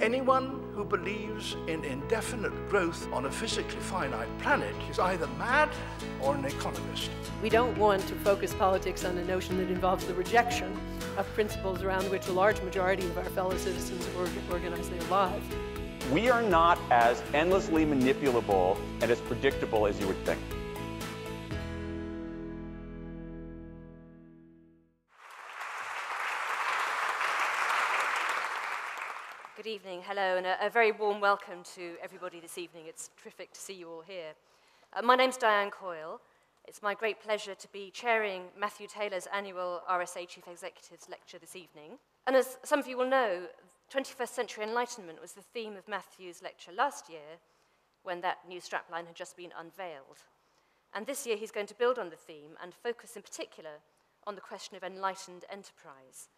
Anyone who believes in indefinite growth on a physically finite planet is either mad or an economist. We don't want to focus politics on a notion that involves the rejection of principles around which a large majority of our fellow citizens organize their lives. We are not as endlessly manipulable and as predictable as you would think. Good evening, hello, and a very warm welcome to everybody this evening. It's terrific to see you all here. My name's Diane Coyle. It's my great pleasure to be chairing Matthew Taylor's annual RSA Chief Executives Lecture this evening. And as some of you will know, 21st Century Enlightenment was the theme of Matthew's lecture last year, when that new strapline had just been unveiled. And this year he's going to build on the theme and focus in particular on the question of enlightened enterprise.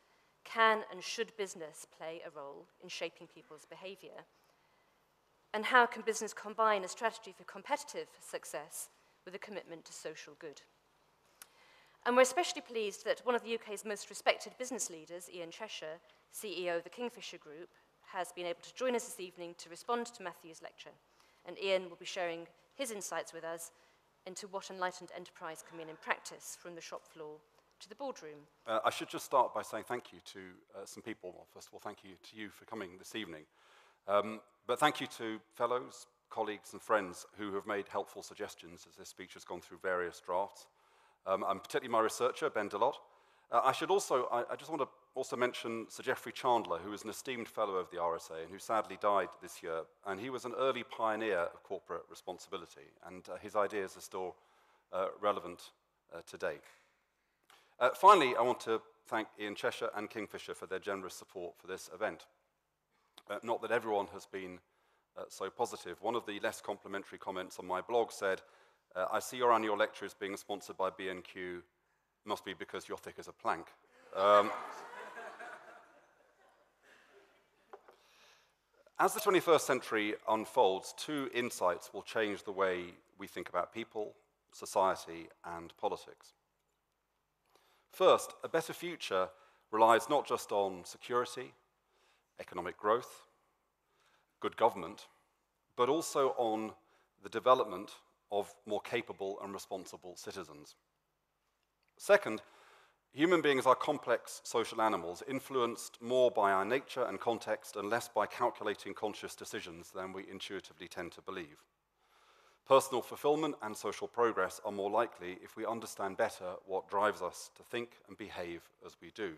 Can and should business play a role in shaping people's behavior? And how can business combine a strategy for competitive success with a commitment to social good? And we're especially pleased that one of the UK's most respected business leaders, Ian Cheshire, CEO of the Kingfisher Group, has been able to join us this evening to respond to Matthew's lecture. And Ian will be sharing his insights with us into what enlightened enterprise can mean in practice, from the shop floor to the boardroom. I should just start by saying thank you to some people. Well, first of all, thank you to you for coming this evening. But thank you to fellows, colleagues and friends who have made helpful suggestions as this speech has gone through various drafts. And particularly my researcher, Ben Delott. I just want to also mention Sir Geoffrey Chandler, who is an esteemed fellow of the RSA and who sadly died this year. And he was an early pioneer of corporate responsibility, and his ideas are still relevant today. Finally, I want to thank Ian Cheshire and Kingfisher for their generous support for this event. Not that everyone has been so positive. One of the less complimentary comments on my blog said, I see your annual lecture is being sponsored by B&Q. Must be because you're thick as a plank. As the 21st century unfolds, two insights will change the way we think about people, society, and politics. First, a better future relies not just on security, economic growth, good government, but also on the development of more capable and responsible citizens. Second, human beings are complex social animals, influenced more by our nature and context and less by calculating conscious decisions than we intuitively tend to believe. Personal fulfillment and social progress are more likely if we understand better what drives us to think and behave as we do.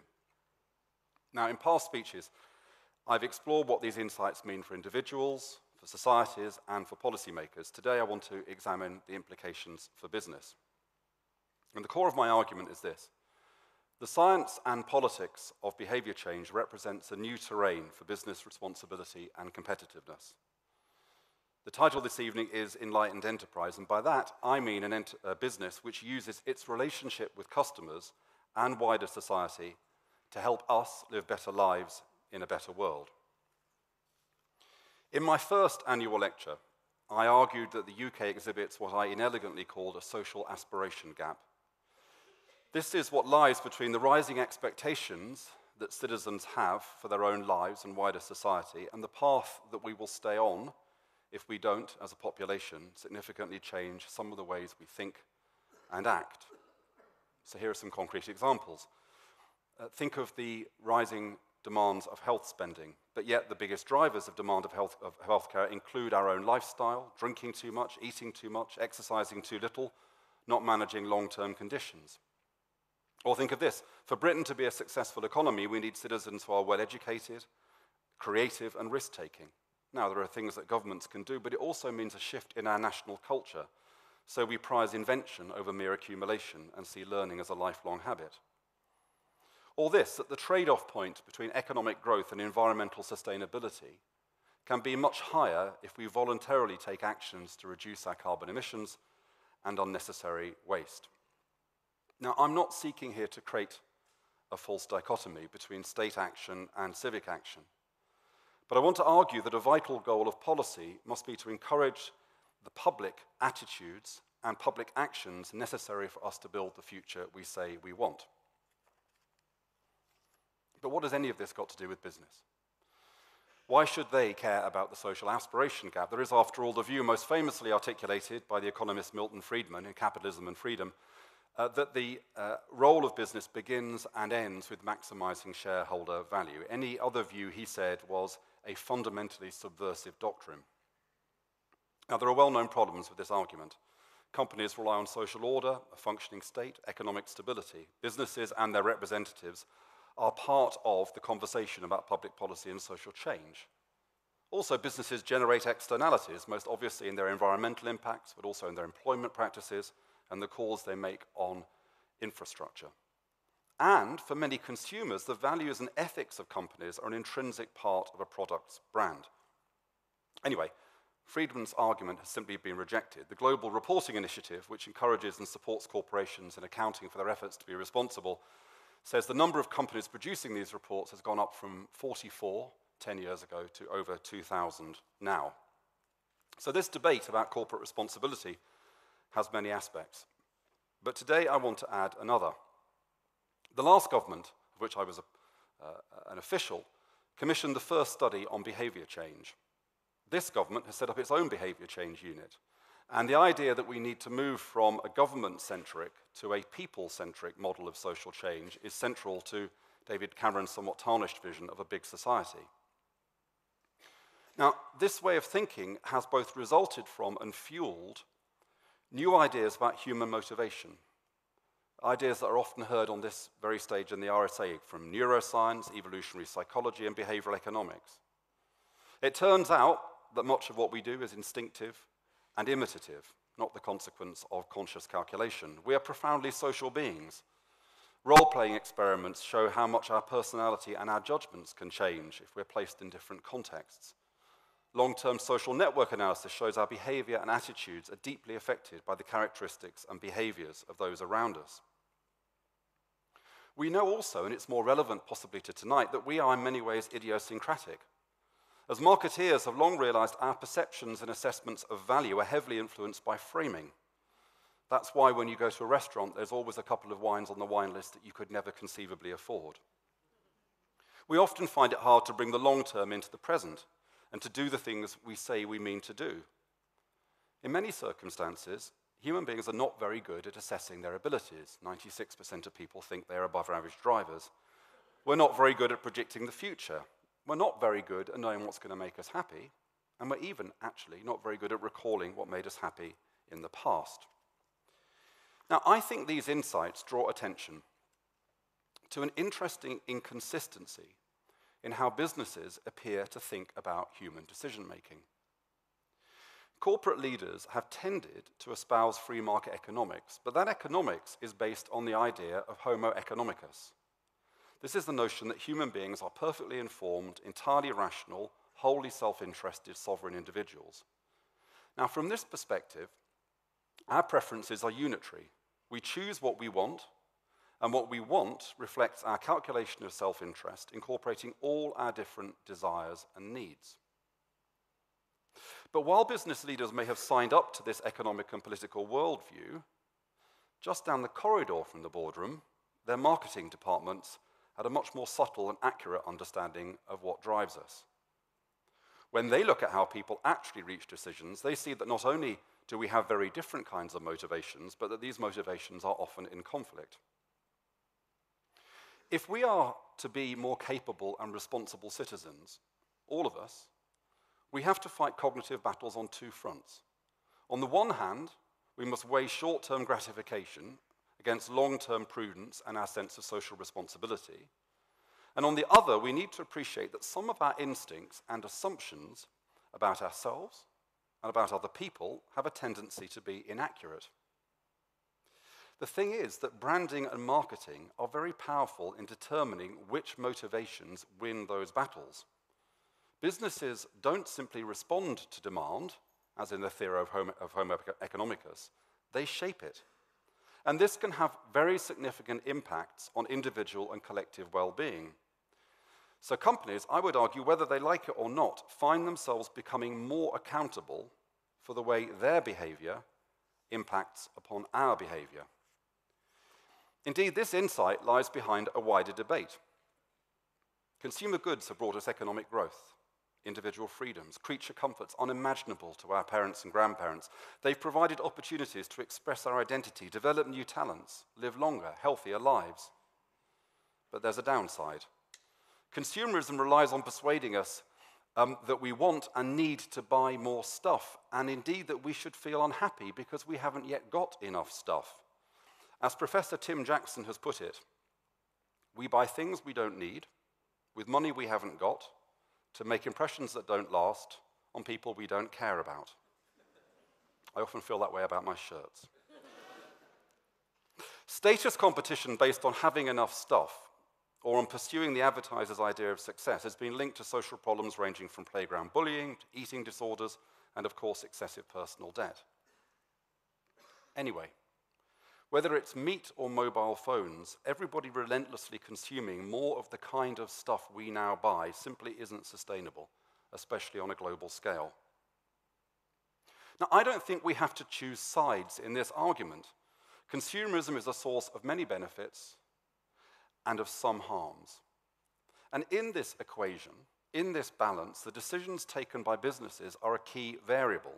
Now, in past speeches, I've explored what these insights mean for individuals, for societies, and for policymakers. Today, I want to examine the implications for business. And the core of my argument is this. The science and politics of behavior change represents a new terrain for business responsibility and competitiveness. The title this evening is Enlightened Enterprise, and by that I mean a business which uses its relationship with customers and wider society to help us live better lives in a better world. In my first annual lecture, I argued that the UK exhibits what I inelegantly called a social aspiration gap. This is what lies between the rising expectations that citizens have for their own lives and wider society and the path that we will stay on if we don't, as a population, significantly change some of the ways we think and act. So here are some concrete examples. Think of the rising demands of health spending, but yet the biggest drivers of demand of healthcare include our own lifestyle, drinking too much, eating too much, exercising too little, not managing long-term conditions. Or think of this, for Britain to be a successful economy, we need citizens who are well-educated, creative and risk-taking. Now, there are things that governments can do, but it also means a shift in our national culture. So we prize invention over mere accumulation and see learning as a lifelong habit. Or this, that the trade-off point between economic growth and environmental sustainability can be much higher if we voluntarily take actions to reduce our carbon emissions and unnecessary waste. Now, I'm not seeking here to create a false dichotomy between state action and civic action. But I want to argue that a vital goal of policy must be to encourage the public attitudes and public actions necessary for us to build the future we say we want. But what has any of this got to do with business? Why should they care about the social aspiration gap? There is, after all, the view most famously articulated by the economist Milton Friedman in Capitalism and Freedom, that the role of business begins and ends with maximizing shareholder value. Any other view, he said, was a fundamentally subversive doctrine. Now, there are well-known problems with this argument. Companies rely on social order, a functioning state, economic stability. Businesses and their representatives are part of the conversation about public policy and social change. Also, businesses generate externalities, most obviously in their environmental impacts, but also in their employment practices and the calls they make on infrastructure. And for many consumers, the values and ethics of companies are an intrinsic part of a product's brand. Anyway, Friedman's argument has simply been rejected. The Global Reporting Initiative, which encourages and supports corporations in accounting for their efforts to be responsible, says the number of companies producing these reports has gone up from 44 10 years ago to over 2,000 now. So this debate about corporate responsibility has many aspects. But today I want to add another. The last government, of which I was an official, commissioned the first study on behavior change. This government has set up its own behavior change unit. And the idea that we need to move from a government-centric to a people-centric model of social change is central to David Cameron's somewhat tarnished vision of a big society. Now, this way of thinking has both resulted from and fueled new ideas about human motivation, ideas that are often heard on this very stage in the RSA from neuroscience, evolutionary psychology, and behavioral economics. It turns out that much of what we do is instinctive and imitative, not the consequence of conscious calculation. We are profoundly social beings. Role-playing experiments show how much our personality and our judgments can change if we're placed in different contexts. Long-term social network analysis shows our behavior and attitudes are deeply affected by the characteristics and behaviors of those around us. We know also, and it's more relevant possibly to tonight, that we are in many ways idiosyncratic. As marketeers have long realized our perceptions and assessments of value are heavily influenced by framing. That's why when you go to a restaurant, there's always a couple of wines on the wine list that you could never conceivably afford. We often find it hard to bring the long term into the present and to do the things we say we mean to do. In many circumstances, human beings are not very good at assessing their abilities. 96% of people think they're above average drivers. We're not very good at predicting the future. We're not very good at knowing what's going to make us happy, and we're even actually not very good at recalling what made us happy in the past. Now, I think these insights draw attention to an interesting inconsistency in how businesses appear to think about human decision-making. Corporate leaders have tended to espouse free market economics, but that economics is based on the idea of homo economicus. This is the notion that human beings are perfectly informed, entirely rational, wholly self-interested, sovereign individuals. Now, from this perspective, our preferences are unitary. We choose what we want, and what we want reflects our calculation of self-interest, incorporating all our different desires and needs. But while business leaders may have signed up to this economic and political worldview, just down the corridor from the boardroom, their marketing departments had a much more subtle and accurate understanding of what drives us. When they look at how people actually reach decisions, they see that not only do we have very different kinds of motivations, but that these motivations are often in conflict. If we are to be more capable and responsible citizens, all of us, we have to fight cognitive battles on two fronts. On the one hand, we must weigh short-term gratification against long-term prudence and our sense of social responsibility. And on the other, we need to appreciate that some of our instincts and assumptions about ourselves and about other people have a tendency to be inaccurate. The thing is that branding and marketing are very powerful in determining which motivations win those battles. Businesses don't simply respond to demand, as in the theory of homo economicus, they shape it. And this can have very significant impacts on individual and collective well-being. So companies, I would argue, whether they like it or not, find themselves becoming more accountable for the way their behavior impacts upon our behavior. Indeed, this insight lies behind a wider debate. Consumer goods have brought us economic growth. individual freedoms, creature comforts unimaginable to our parents and grandparents. They've provided opportunities to express our identity, develop new talents, live longer, healthier lives. But there's a downside. Consumerism relies on persuading us that we want and need to buy more stuff, and indeed that we should feel unhappy because we haven't yet got enough stuff. As Professor Tim Jackson has put it, we buy things we don't need, with money we haven't got, to make impressions that don't last on people we don't care about. I often feel that way about my shirts. Status competition based on having enough stuff or on pursuing the advertiser's idea of success has been linked to social problems ranging from playground bullying to eating disorders and, of course, excessive personal debt. Anyway, whether it's meat or mobile phones, everybody relentlessly consuming more of the kind of stuff we now buy simply isn't sustainable, especially on a global scale. Now, I don't think we have to choose sides in this argument. Consumerism is a source of many benefits and of some harms. And in this equation, in this balance, the decisions taken by businesses are a key variable.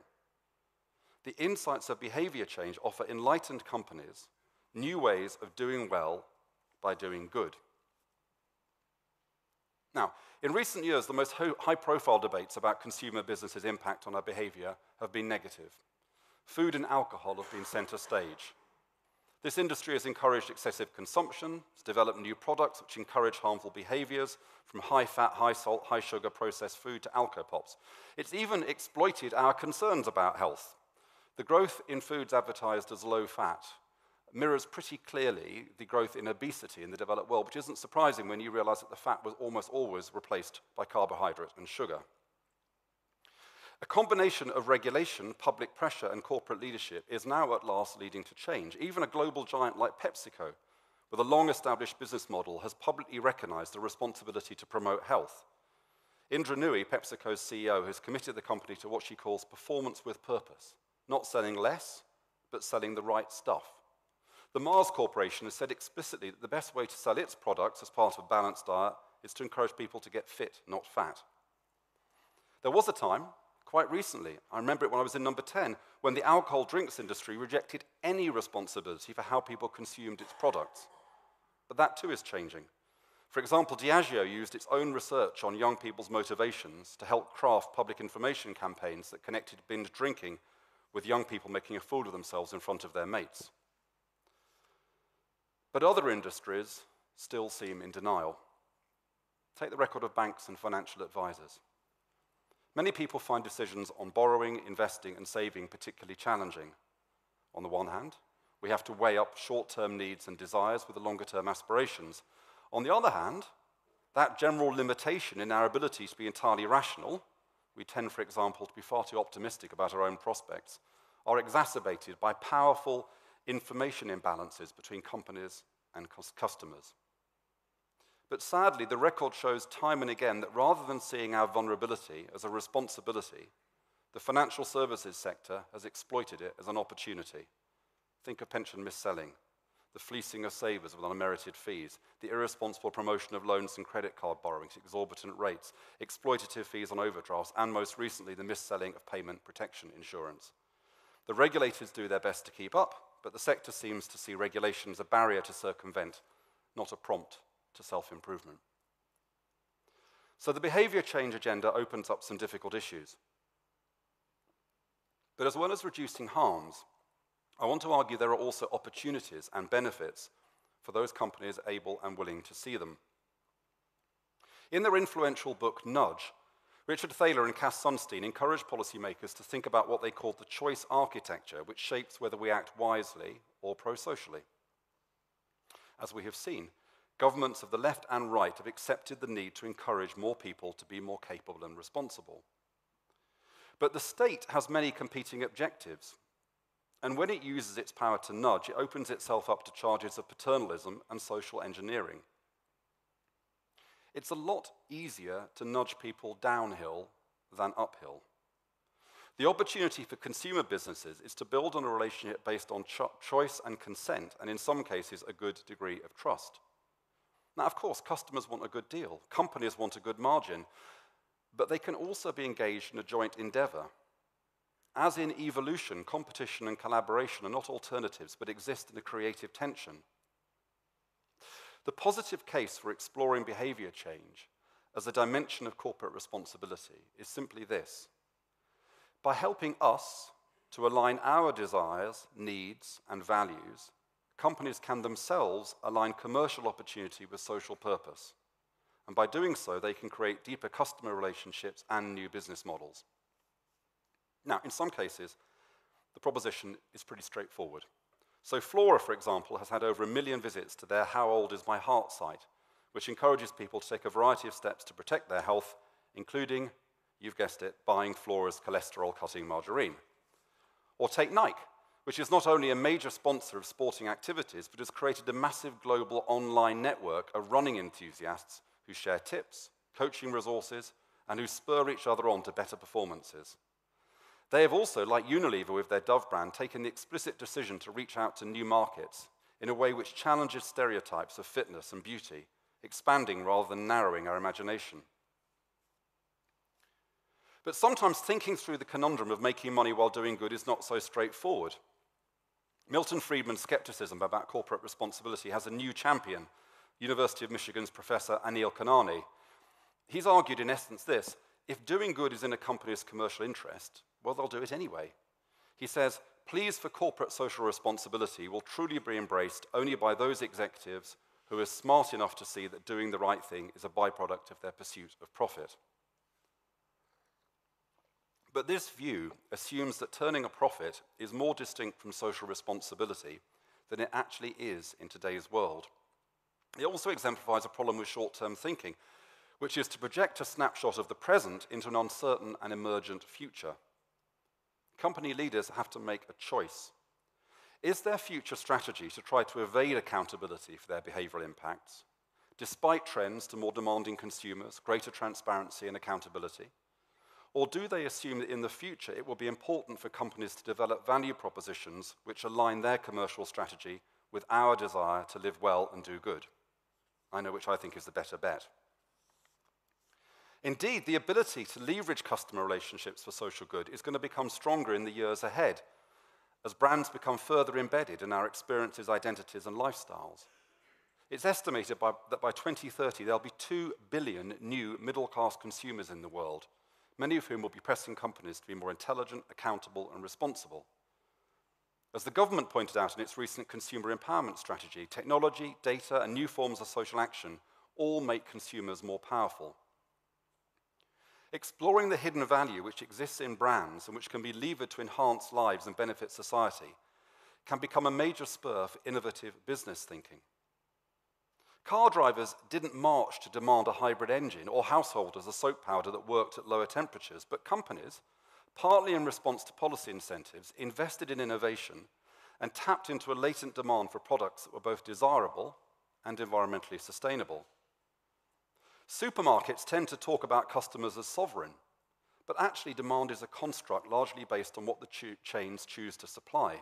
The insights of behavior change offer enlightened companies new ways of doing well by doing good. Now, in recent years, the most high-profile debates about consumer businesses' impact on our behavior have been negative. Food and alcohol have been center stage. This industry has encouraged excessive consumption, it's developed new products which encourage harmful behaviors, from high-fat, high-salt, high-sugar processed food to alcopops. It's even exploited our concerns about health. The growth in foods advertised as low-fat mirrors pretty clearly the growth in obesity in the developed world, which isn't surprising when you realize that the fat was almost always replaced by carbohydrate and sugar. A combination of regulation, public pressure, and corporate leadership is now at last leading to change. Even a global giant like PepsiCo, with a long-established business model, has publicly recognized the responsibility to promote health. Indra Nooyi, PepsiCo's CEO, has committed the company to what she calls performance with purpose, not selling less, but selling the right stuff. The Mars Corporation has said explicitly that the best way to sell its products as part of a balanced diet is to encourage people to get fit, not fat. There was a time, quite recently, I remember it when I was in number 10, when the alcohol drinks industry rejected any responsibility for how people consumed its products. But that too is changing. For example, Diageo used its own research on young people's motivations to help craft public information campaigns that connected binge drinking with young people making a fool of themselves in front of their mates. But other industries still seem in denial. Take the record of banks and financial advisors. Many people find decisions on borrowing, investing, and saving particularly challenging. On the one hand, we have to weigh up short-term needs and desires with the longer-term aspirations. On the other hand, that general limitation in our ability to be entirely rational, we tend, for example, to be far too optimistic about our own prospects, are exacerbated by powerful information imbalances between companies and customers. But sadly, the record shows time and again that rather than seeing our vulnerability as a responsibility, the financial services sector has exploited it as an opportunity. Think of pension mis-selling, the fleecing of savers with unmerited fees, the irresponsible promotion of loans and credit card borrowings at exorbitant rates, exploitative fees on overdrafts, and most recently, the mis-selling of payment protection insurance. The regulators do their best to keep up, but the sector seems to see regulation as a barrier to circumvent, not a prompt to self-improvement. So the behavior change agenda opens up some difficult issues. But as well as reducing harms, I want to argue there are also opportunities and benefits for those companies able and willing to see them. In their influential book, Nudge, Richard Thaler and Cass Sunstein encouraged policymakers to think about what they called the choice architecture, which shapes whether we act wisely or pro-socially. As we have seen, governments of the left and right have accepted the need to encourage more people to be more capable and responsible. But the state has many competing objectives, and when it uses its power to nudge, it opens itself up to charges of paternalism and social engineering. It's a lot easier to nudge people downhill than uphill. The opportunity for consumer businesses is to build on a relationship based on choice and consent, and in some cases, a good degree of trust. Now, of course, customers want a good deal. Companies want a good margin. but they can also be engaged in a joint endeavor. As in evolution, competition and collaboration are not alternatives, but exist in a creative tension. The positive case for exploring behavior change as a dimension of corporate responsibility is simply this. By helping us to align our desires, needs, and values, companies can themselves align commercial opportunity with social purpose. And by doing so, they can create deeper customer relationships and new business models. Now, in some cases, the proposition is pretty straightforward. So Flora, for example, has had over 1 million visits to their How Old Is My Heart site, which encourages people to take a variety of steps to protect their health, including, you've guessed it, buying Flora's cholesterol-cutting margarine. Or take Nike, which is not only a major sponsor of sporting activities, but has created a massive global online network of running enthusiasts who share tips, coaching resources, and who spur each other on to better performances. They have also, like Unilever with their Dove brand, taken the explicit decision to reach out to new markets in a way which challenges stereotypes of fitness and beauty, expanding rather than narrowing our imagination. But sometimes thinking through the conundrum of making money while doing good is not so straightforward. Milton Friedman's skepticism about corporate responsibility has a new champion, University of Michigan's Professor Anil Kanani. He's argued in essence this: if doing good is in a company's commercial interest, well, they'll do it anyway. He says, pleas for corporate social responsibility will truly be embraced only by those executives who are smart enough to see that doing the right thing is a byproduct of their pursuit of profit. But this view assumes that turning a profit is more distinct from social responsibility than it actually is in today's world. It also exemplifies a problem with short-term thinking, which is to project a snapshot of the present into an uncertain and emergent future. Company leaders have to make a choice. Is their future strategy to try to evade accountability for their behavioral impacts, despite trends to more demanding consumers, greater transparency and accountability? Or do they assume that in the future it will be important for companies to develop value propositions which align their commercial strategy with our desire to live well and do good? I know which I think is the better bet. Indeed, the ability to leverage customer relationships for social good is going to become stronger in the years ahead as brands become further embedded in our experiences, identities, and lifestyles. It's estimated that by 2030, there'll be 2 billion new middle-class consumers in the world, many of whom will be pressing companies to be more intelligent, accountable, and responsible. As the government pointed out in its recent consumer empowerment strategy, technology, data, and new forms of social action all make consumers more powerful. Exploring the hidden value which exists in brands and which can be levered to enhance lives and benefit society can become a major spur for innovative business thinking. Car drivers didn't march to demand a hybrid engine or householders a soap powder that worked at lower temperatures, but companies, partly in response to policy incentives, invested in innovation and tapped into a latent demand for products that were both desirable and environmentally sustainable. Supermarkets tend to talk about customers as sovereign, but actually demand is a construct largely based on what the chains choose to supply.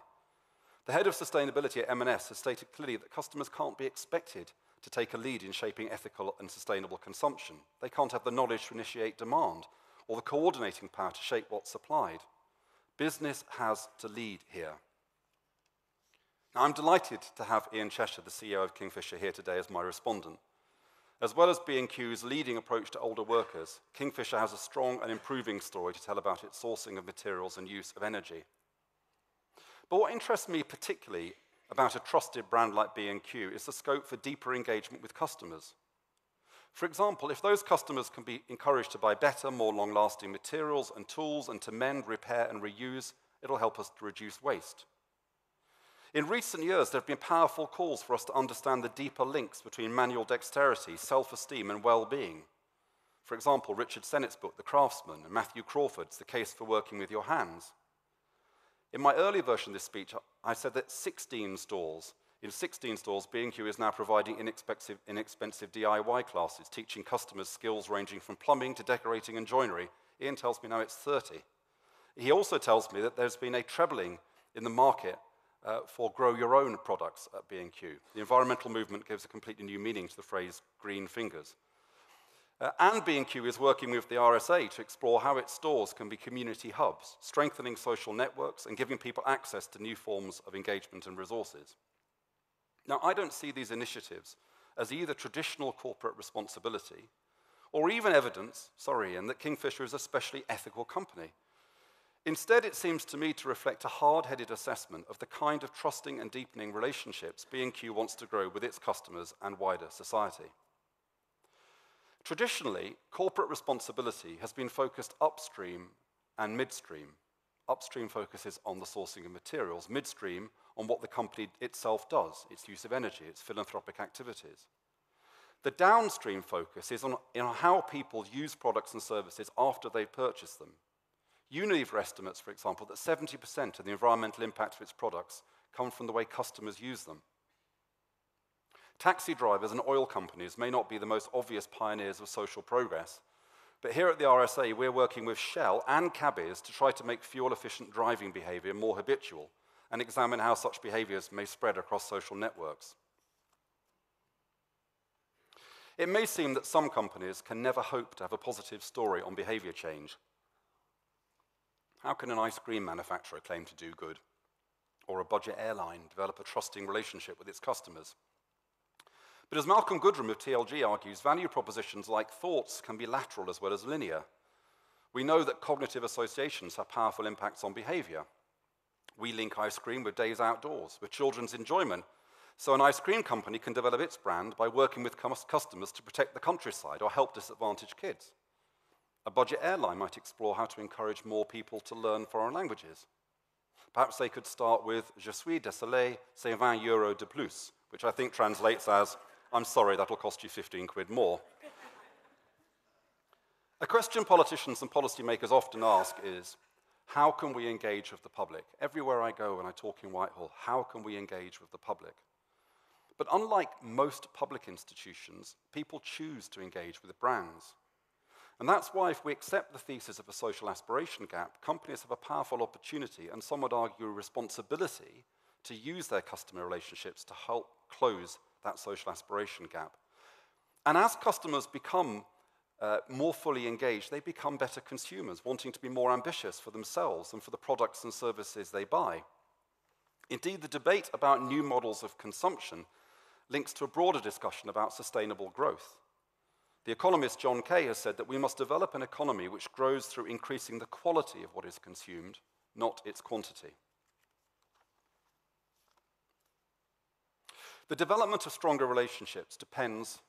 The head of sustainability at M&S has stated clearly that customers can't be expected to take a lead in shaping ethical and sustainable consumption. They can't have the knowledge to initiate demand or the coordinating power to shape what's supplied. Business has to lead here. Now, I'm delighted to have Ian Cheshire, the CEO of Kingfisher, here today as my respondent. As well as B&Q's leading approach to older workers, Kingfisher has a strong and improving story to tell about its sourcing of materials and use of energy. But what interests me particularly about a trusted brand like B&Q is the scope for deeper engagement with customers. For example, if those customers can be encouraged to buy better, more long-lasting materials and tools and to mend, repair, and reuse, it'll help us to reduce waste. In recent years, there have been powerful calls for us to understand the deeper links between manual dexterity, self-esteem, and well-being. For example, Richard Sennett's book, The Craftsman, and Matthew Crawford's The Case for Working with Your Hands. In my earlier version of this speech, I said that in 16 stores, B&Q is now providing inexpensive DIY classes, teaching customers skills ranging from plumbing to decorating and joinery. Ian tells me now it's 30. He also tells me that there's been a trebling in the market for grow your own products at B&Q. The environmental movement gives a completely new meaning to the phrase green fingers. And B&Q is working with the RSA to explore how its stores can be community hubs, strengthening social networks and giving people access to new forms of engagement and resources. Now, I don't see these initiatives as either traditional corporate responsibility or even evidence, that Kingfisher is a specially ethical company. Instead, it seems to me to reflect a hard-headed assessment of the kind of trusting and deepening relationships B&Q wants to grow with its customers and wider society. Traditionally, corporate responsibility has been focused upstream and midstream. Upstream focuses on the sourcing of materials, midstream on what the company itself does, its use of energy, its philanthropic activities. The downstream focus is on how people use products and services after they purchase them. Unilever estimates, for example, that 70% of the environmental impact of its products come from the way customers use them. Taxi drivers and oil companies may not be the most obvious pioneers of social progress, but here at the RSA, we're working with Shell and cabbies to try to make fuel-efficient driving behavior more habitual and examine how such behaviors may spread across social networks. It may seem that some companies can never hope to have a positive story on behavior change. How can an ice cream manufacturer claim to do good? Or a budget airline develop a trusting relationship with its customers? But as Malcolm Goodrum of TLG argues, value propositions like thoughts can be lateral as well as linear. We know that cognitive associations have powerful impacts on behavior. We link ice cream with days outdoors, with children's enjoyment. So an ice cream company can develop its brand by working with customers to protect the countryside or help disadvantaged kids. A budget airline might explore how to encourage more people to learn foreign languages. Perhaps they could start with Je suis désolé, c'est 20 euros de plus, which I think translates as, I'm sorry, that'll cost you 15 quid more. A question politicians and policymakers often ask is, how can we engage with the public? Everywhere I go when I talk in Whitehall, how can we engage with the public? But unlike most public institutions, people choose to engage with brands. And that's why if we accept the thesis of a social aspiration gap, companies have a powerful opportunity, and some would argue a responsibility, to use their customer relationships to help close that social aspiration gap. And as customers become more fully engaged, they become better consumers, wanting to be more ambitious for themselves and for the products and services they buy. Indeed, the debate about new models of consumption links to a broader discussion about sustainable growth. The economist John Kay has said that we must develop an economy which grows through increasing the quality of what is consumed, not its quantity. The development of stronger relationships depends,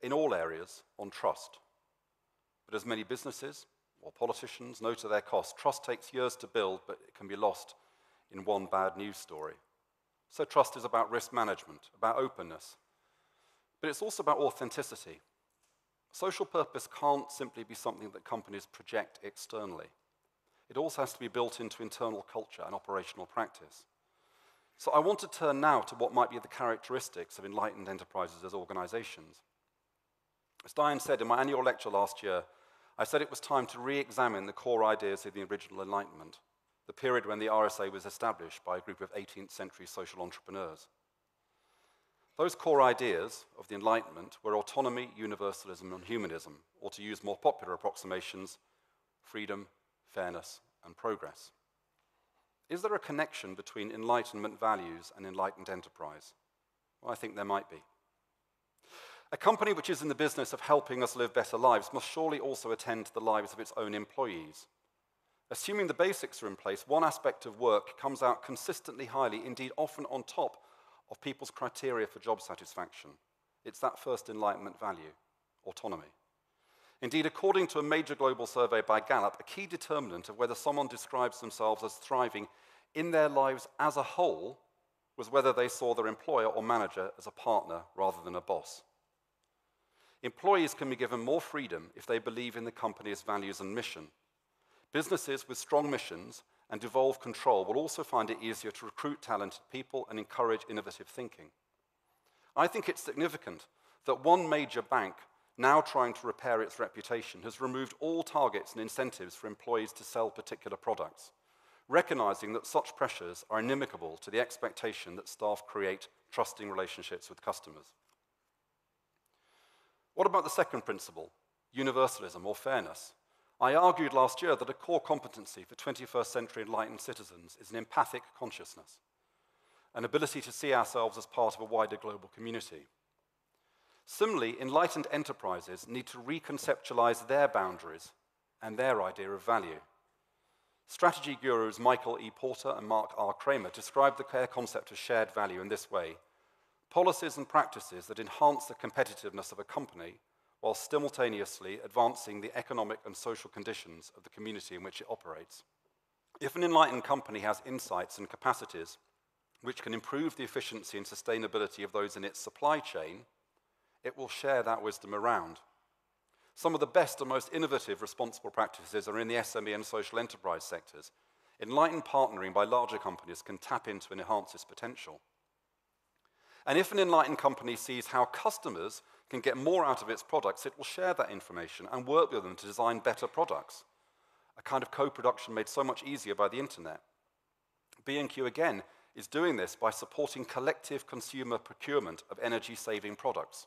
in all areas, on trust. But as many businesses or politicians know to their cost, trust takes years to build, but it can be lost in one bad news story. So trust is about risk management, about openness. But it's also about authenticity. Social purpose can't simply be something that companies project externally. It also has to be built into internal culture and operational practice. So I want to turn now to what might be the characteristics of enlightened enterprises as organizations. As Diane said in my annual lecture last year, I said it was time to re-examine the core ideas of the original Enlightenment, the period when the RSA was established by a group of 18th century social entrepreneurs. Those core ideas of the Enlightenment were autonomy, universalism, and humanism, or to use more popular approximations, freedom, fairness, and progress. Is there a connection between Enlightenment values and enlightened enterprise? Well, I think there might be. A company which is in the business of helping us live better lives must surely also attend to the lives of its own employees. Assuming the basics are in place, one aspect of work comes out consistently highly, indeed often on top of people's criteria for job satisfaction. It's that first Enlightenment value, autonomy. Indeed, according to a major global survey by Gallup, a key determinant of whether someone describes themselves as thriving in their lives as a whole was whether they saw their employer or manager as a partner rather than a boss. Employees can be given more freedom if they believe in the company's values and mission. Businesses with strong missions and devolved control will also find it easier to recruit talented people and encourage innovative thinking. I think it's significant that one major bank, now trying to repair its reputation, has removed all targets and incentives for employees to sell particular products, recognizing that such pressures are inimical to the expectation that staff create trusting relationships with customers. What about the second principle, universalism, or fairness. I argued last year that a core competency for 21st century enlightened citizens is an empathic consciousness, an ability to see ourselves as part of a wider global community. Similarly, enlightened enterprises need to reconceptualize their boundaries and their idea of value. Strategy gurus Michael E. Porter and Mark R. Kramer describe their concept of shared value in this way: policies and practices that enhance the competitiveness of a company while simultaneously advancing the economic and social conditions of the community in which it operates. If an enlightened company has insights and capacities which can improve the efficiency and sustainability of those in its supply chain, it will share that wisdom around. Some of the best and most innovative responsible practices are in the SME and social enterprise sectors. Enlightened partnering by larger companies can tap into and enhance this potential. And if an enlightened company sees how customers can get more out of its products, it will share that information and work with them to design better products, a kind of co-production made so much easier by the internet. B&Q, again, is doing this by supporting collective consumer procurement of energy-saving products.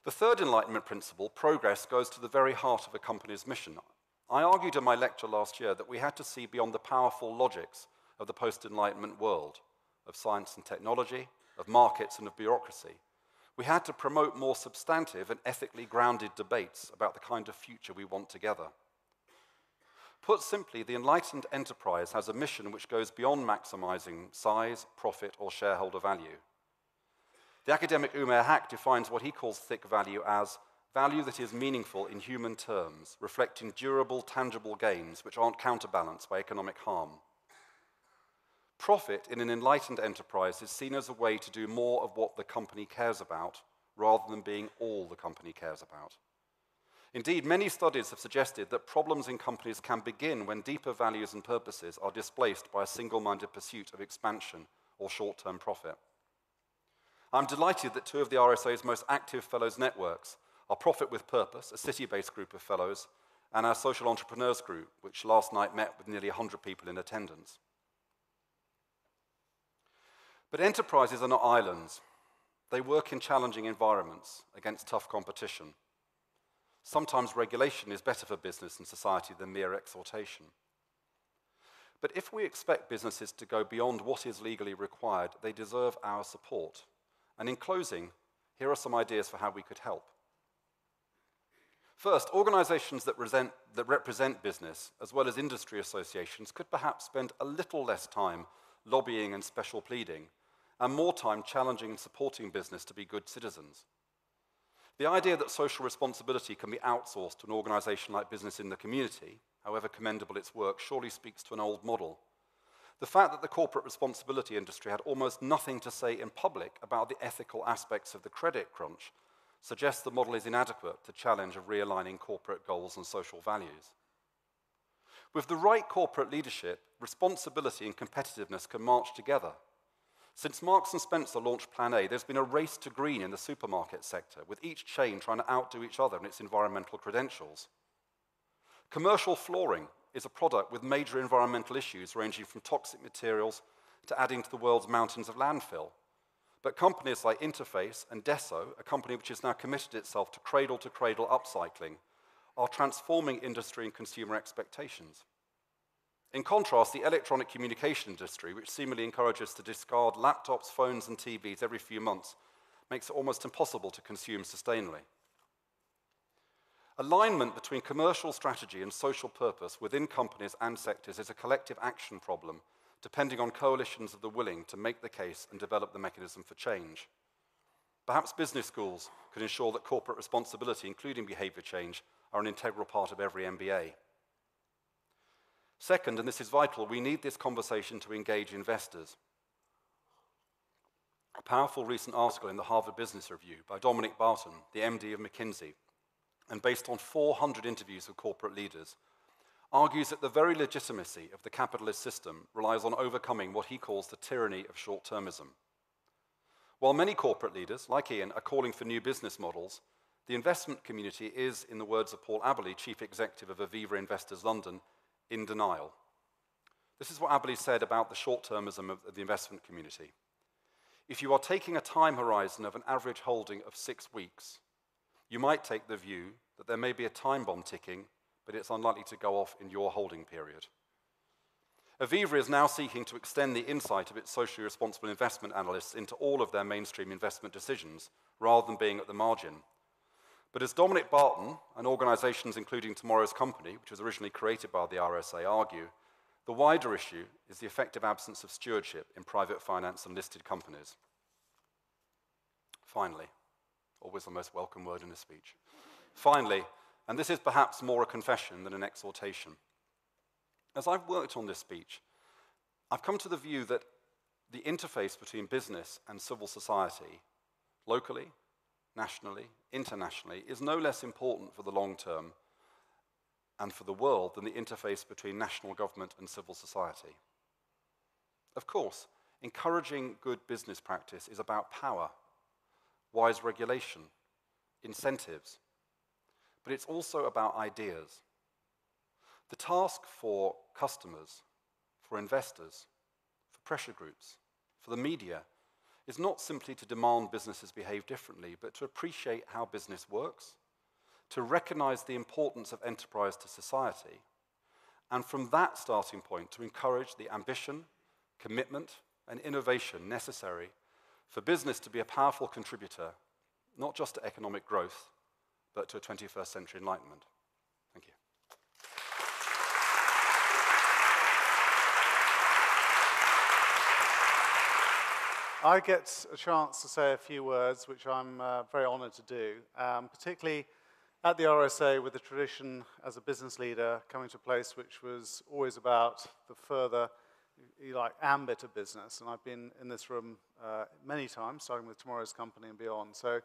The third Enlightenment principle, progress, goes to the very heart of a company's mission. I argued in my lecture last year that we had to see beyond the powerful logics of the post-Enlightenment world, of science and technology, of markets and of bureaucracy. We had to promote more substantive and ethically grounded debates about the kind of future we want together. Put simply, the enlightened enterprise has a mission which goes beyond maximizing size, profit, or shareholder value. The academic Umair Haq defines what he calls thick value as value that is meaningful in human terms, reflecting durable, tangible gains which aren't counterbalanced by economic harm. Profit in an enlightened enterprise is seen as a way to do more of what the company cares about, rather than being all the company cares about. Indeed, many studies have suggested that problems in companies can begin when deeper values and purposes are displaced by a single-minded pursuit of expansion or short-term profit. I'm delighted that two of the RSA's most active fellows networks are Profit with Purpose, a city-based group of fellows, and our Social Entrepreneurs Group, which last night met with nearly 100 people in attendance. But enterprises are not islands. They work in challenging environments against tough competition. Sometimes regulation is better for business and society than mere exhortation. But if we expect businesses to go beyond what is legally required, they deserve our support. And in closing, here are some ideas for how we could help. First, organizations that represent business, as well as industry associations, could perhaps spend a little less time lobbying and special pleading, and more time challenging and supporting business to be good citizens. The idea that social responsibility can be outsourced to an organization like Business in the Community, however commendable its work, surely speaks to an old model. The fact that the corporate responsibility industry had almost nothing to say in public about the ethical aspects of the credit crunch suggests the model is inadequate to challenge of realigning corporate goals and social values. With the right corporate leadership, responsibility and competitiveness can march together. Since Marks & Spencer launched Plan A, there's been a race to green in the supermarket sector, with each chain trying to outdo each other in its environmental credentials. Commercial flooring is a product with major environmental issues ranging from toxic materials to adding to the world's mountains of landfill. But companies like Interface and Desso, a company which has now committed itself to cradle-to-cradle upcycling, are transforming industry and consumer expectations. In contrast, the electronic communication industry, which seemingly encourages us to discard laptops, phones, and TVs every few months, makes it almost impossible to consume sustainably. Alignment between commercial strategy and social purpose within companies and sectors is a collective action problem, depending on coalitions of the willing to make the case and develop the mechanism for change. Perhaps business schools could ensure that corporate responsibility, including behavior change, are an integral part of every MBA. Second, and this is vital, we need this conversation to engage investors. A powerful recent article in the Harvard Business Review by Dominic Barton, the MD of McKinsey, and based on 400 interviews with corporate leaders, argues that the very legitimacy of the capitalist system relies on overcoming what he calls the tyranny of short-termism. While many corporate leaders, like Ian, are calling for new business models, the investment community is, in the words of Paul Aberley, Chief Executive of Aviva Investors London, in denial. This is what Aberley said about the short-termism of the investment community. If you are taking a time horizon of an average holding of 6 weeks, You might take the view that there may be a time bomb ticking, but it's unlikely to go off in your holding period. Aviva is now seeking to extend the insight of its socially responsible investment analysts into all of their mainstream investment decisions, rather than being at the margin. But as Dominic Barton and organizations including Tomorrow's Company, which was originally created by the RSA, argue, the wider issue is the effective absence of stewardship in private finance and listed companies. Finally, always the most welcome word in a speech. Finally, and this is perhaps more a confession than an exhortation, as I've worked on this speech, I've come to the view that the interface between business and civil society, locally, nationally, internationally, is no less important for the long term and for the world than the interface between national government and civil society. Of course, encouraging good business practice is about power, wise regulation, incentives, but it's also about ideas. The task for customers, for investors, for pressure groups, for the media, is not simply to demand businesses behave differently, but to appreciate how business works, to recognize the importance of enterprise to society, and from that starting point to encourage the ambition, commitment, and innovation necessary for business to be a powerful contributor, not just to economic growth, but to a 21st century enlightenment. Thank you. I get a chance to say a few words, which I'm very honored to do, particularly at the RSA with the tradition as a business leader coming to a place which was always about the further ambit of business. And I've been in this room many times, starting with Tomorrow's Company and beyond. So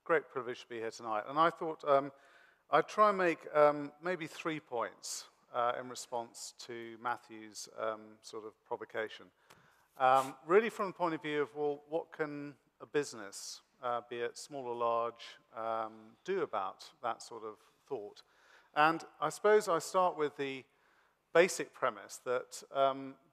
great privilege to be here tonight. And I thought I'd try and make maybe 3 points in response to Matthew's sort of provocation. Really from the point of view of, well, what can a business, be it small or large, do about that sort of thought? And I suppose I start with the basic premise that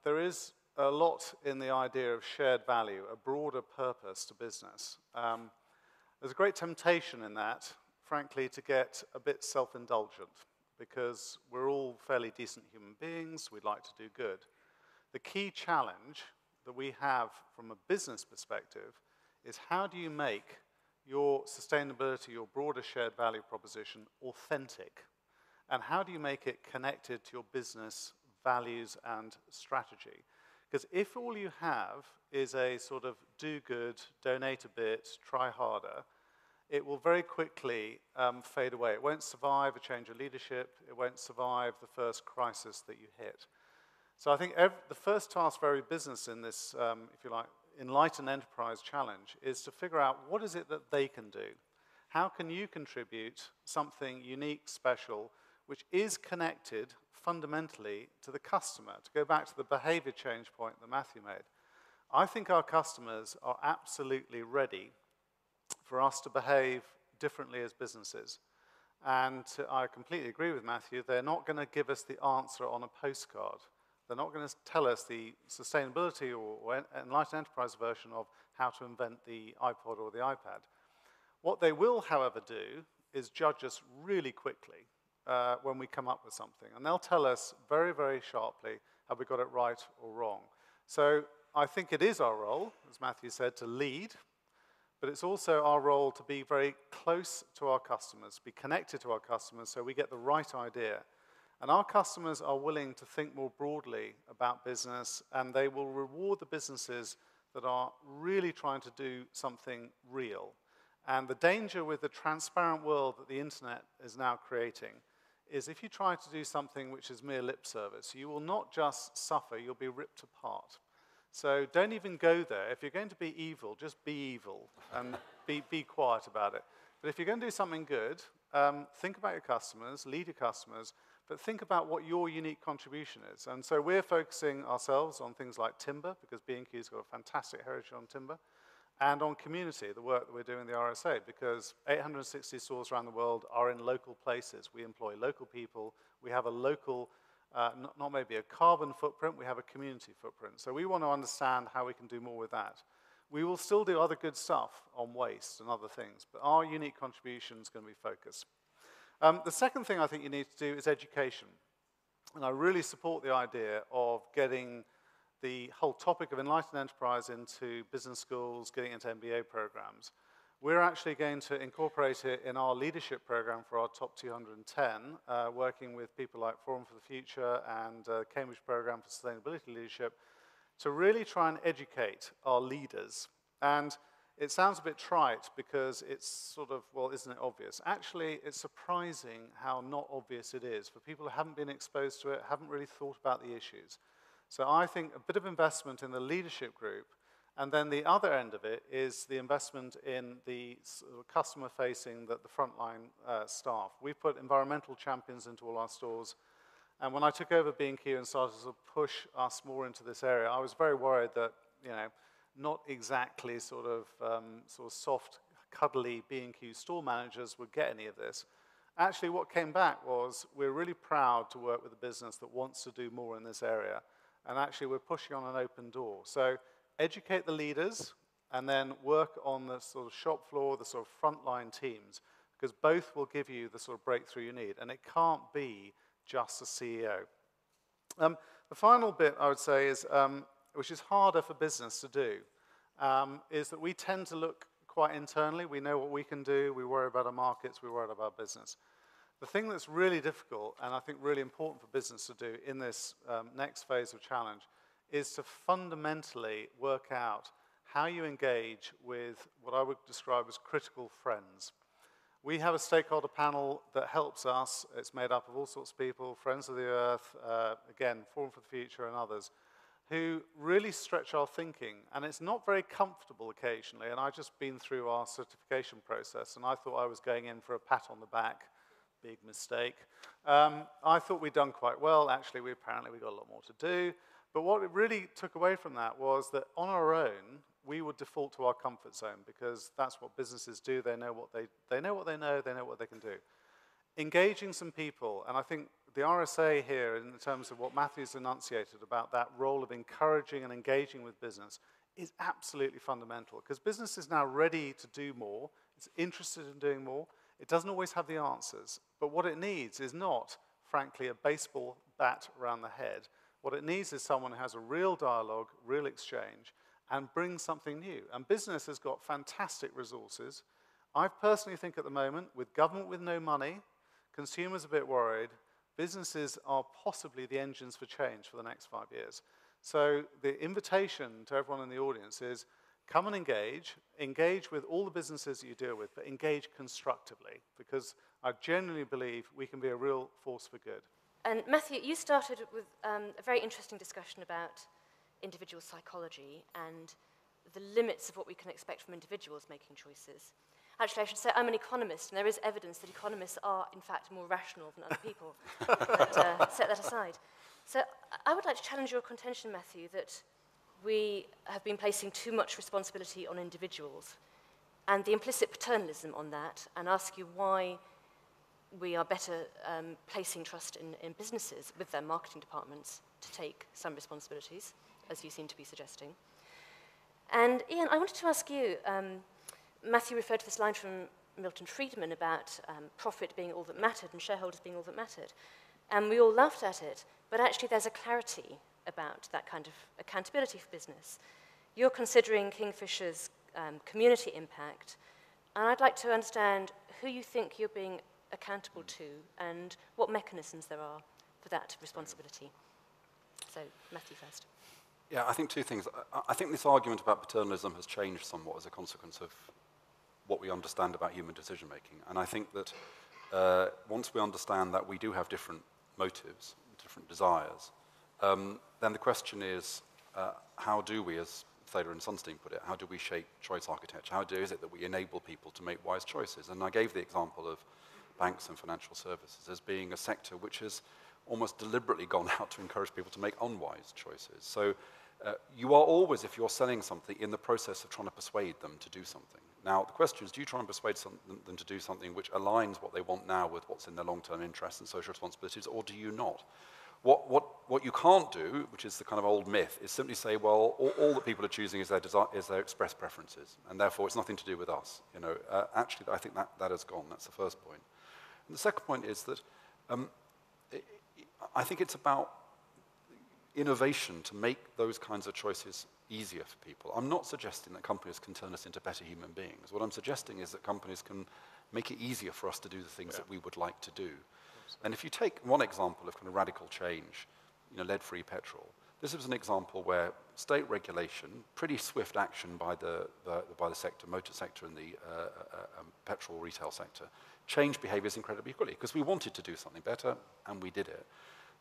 there is a lot in the idea of shared value, a broader purpose to business. There's a great temptation in that, frankly, to get a bit self-indulgent, because we're all fairly decent human beings, we'd like to do good. The key challenge that we have from a business perspective is, how do you make your sustainability, your broader shared value proposition authentic? And how do you make it connected to your business values and strategy? Because if all you have is a sort of do good, donate a bit, try harder, it will very quickly fade away. It won't survive a change of leadership. It won't survive the first crisis that you hit. So I think the first task for every business in this, if you like, Enlightened Enterprise challenge is to figure out what is it that they can do. How can you contribute something unique, special, which is connected fundamentally to the customer? To go back to the behavior change point that Matthew made, I think our customers are absolutely ready for us to behave differently as businesses. And I completely agree with Matthew, they're not going to give us the answer on a postcard. They're not going to tell us the sustainability or Enlightened Enterprise version of how to invent the iPod or the iPad. What they will, however, do is judge us really quickly when we come up with something. And they'll tell us very, very sharply, have we got it right or wrong? So I think it is our role, as Matthew said, to lead, but it's also our role to be very close to our customers, be connected to our customers so we get the right idea. And our customers are willing to think more broadly about business, and they will reward the businesses that are really trying to do something real. And the danger with the transparent world that the internet is now creating is, if you try to do something which is mere lip service, you will not just suffer, you'll be ripped apart. So don't even go there. If you're going to be evil, just be evil and be quiet about it. But if you're going to do something good, think about your customers, lead your customers, but think about what your unique contribution is. And so we're focusing ourselves on things like timber, because B&Q's got a fantastic heritage on timber, and on community, the work that we're doing in the RSA, because 860 stores around the world are in local places. We employ local people. We have a local, not maybe a carbon footprint, we have a community footprint. So we want to understand how we can do more with that. We will still do other good stuff on waste and other things, but our unique contribution is going to be focused. The second thing I think you need to do is education. And I really support the idea of getting the whole topic of Enlightened Enterprise into business schools, getting into MBA programs. We're actually going to incorporate it in our leadership program for our top 210, working with people like Forum for the Future and Cambridge Program for Sustainability Leadership, to really try and educate our leaders. And it sounds a bit trite because it's sort of, well, isn't it obvious? Actually, it's surprising how not obvious it is for people who haven't been exposed to it, haven't really thought about the issues. So I think a bit of investment in the leadership group, and then the other end of it is the investment in the customer-facing, the frontline staff. We put environmental champions into all our stores, and when I took over B&Q and started to push us more into this area, I was very worried that, you know, not exactly sort of soft, cuddly B&Q store managers would get any of this. Actually, what came back was we're really proud to work with a business that wants to do more in this area, and actually we're pushing on an open door. So educate the leaders, and then work on the sort of shop floor, the sort of frontline teams, because both will give you the sort of breakthrough you need, and it can't be just a CEO. The final bit I would say is, which is harder for business to do, is that we tend to look quite internally. We know what we can do. We worry about our markets. We worry about our business. The thing that's really difficult, and I think really important for business to do in this next phase of challenge, is to fundamentally work out how you engage with what I would describe as critical friends. We have a stakeholder panel that helps us. It's made up of all sorts of people, Friends of the Earth, again, Forum for the Future and others, who really stretch our thinking. And it's not very comfortable occasionally, and I've just been through our certification process, and I thought I was going in for a pat on the back. Big mistake. I thought we'd done quite well. Actually, apparently we got a lot more to do. But what it really took away from that was that on our own, we would default to our comfort zone, because that's what businesses do. They know what they know what they know, they know what they can do. Engaging some people, and I think the RSA here, in terms of what Matthew's enunciated about that role of encouraging and engaging with business, is absolutely fundamental, because business is now ready to do more. It's interested in doing more. It doesn't always have the answers, but what it needs is not, frankly, a baseball bat around the head. What it needs is someone who has a real dialogue, real exchange, and brings something new. And business has got fantastic resources. I personally think at the moment, with government with no money, consumers a bit worried, businesses are possibly the engines for change for the next 5 years. So the invitation to everyone in the audience is, come and engage with all the businesses that you deal with, but engage constructively, because I genuinely believe we can be a real force for good. And Matthew, you started with a very interesting discussion about individual psychology and the limits of what we can expect from individuals making choices. Actually, I should say I'm an economist, and there is evidence that economists are, in fact, more rational than other people. But set that aside. So I would like to challenge your contention, Matthew, that we have been placing too much responsibility on individuals and the implicit paternalism on that, and ask you why we are better placing trust in businesses with their marketing departments to take some responsibilities, as you seem to be suggesting. And Ian, I wanted to ask you, Matthew referred to this line from Milton Friedman about profit being all that mattered and shareholders being all that mattered. And we all laughed at it, but actually there's a clarity about that kind of accountability for business. You're considering Kingfisher's community impact, and I'd like to understand who you think you're being accountable to and what mechanisms there are for that responsibility. So, Matthew first. Yeah, I think two things. I think this argument about paternalism has changed somewhat as a consequence of what we understand about human decision-making. And I think that once we understand that we do have different motives, different desires, then the question is, how do we, as Thaler and Sunstein put it, how do we shape choice architecture? How is it that we enable people to make wise choices? And I gave the example of banks and financial services as being a sector which has almost deliberately gone out to encourage people to make unwise choices. So you are always, if you're selling something, in the process of trying to persuade them to do something. Now, the question is, do you try and persuade them to do something which aligns what they want now with what's in their long-term interests and social responsibilities, or do you not? What you can't do, which is the kind of old myth, is simply say, well, all that people are choosing is their express preferences, and therefore it's nothing to do with us. Actually, I think that has gone. That's the first point. And the second point is that I think it's about innovation to make those kinds of choices easier for people. I'm not suggesting that companies can turn us into better human beings. What I'm suggesting is that companies can make it easier for us to do the things that we would like to do. And if you take one example of kind of radical change, lead-free petrol, this was an example where state regulation, pretty swift action by the sector, motor sector and the petrol retail sector, changed behaviors incredibly quickly because we wanted to do something better and we did it.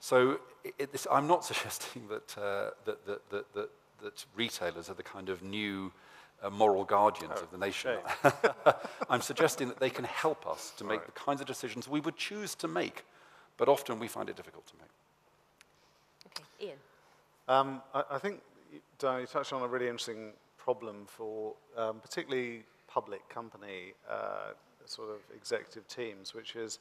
So I'm not suggesting that retailers are the kind of new moral guardians of the nation. I'm suggesting that they can help us to make the kinds of decisions we would choose to make, but often we find it difficult to make. Okay, Ian. I think, Diane, you touched on a really interesting problem for particularly public company sort of executive teams, which is